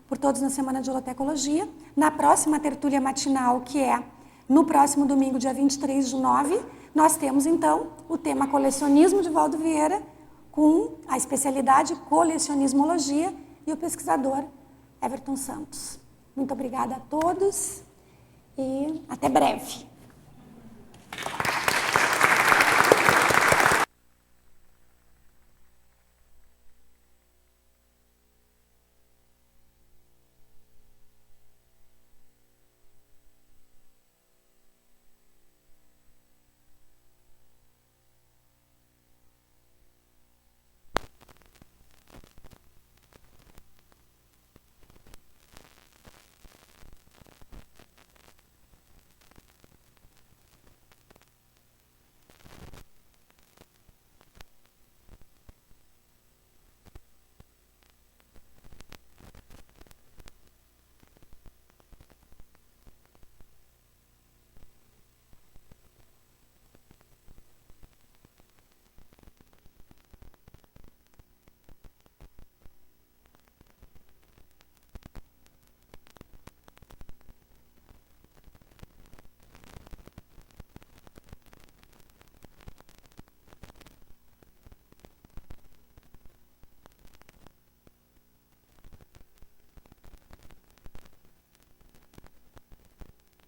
por todos na Semana de Holotecologia. Na próxima tertúlia matinal, que é no próximo domingo, dia 23/9, nós temos, então, o tema colecionismo de Valdo Vieira, com a especialidade colecionismologia e o pesquisador Everton Santos. Muito obrigada a todos e até breve.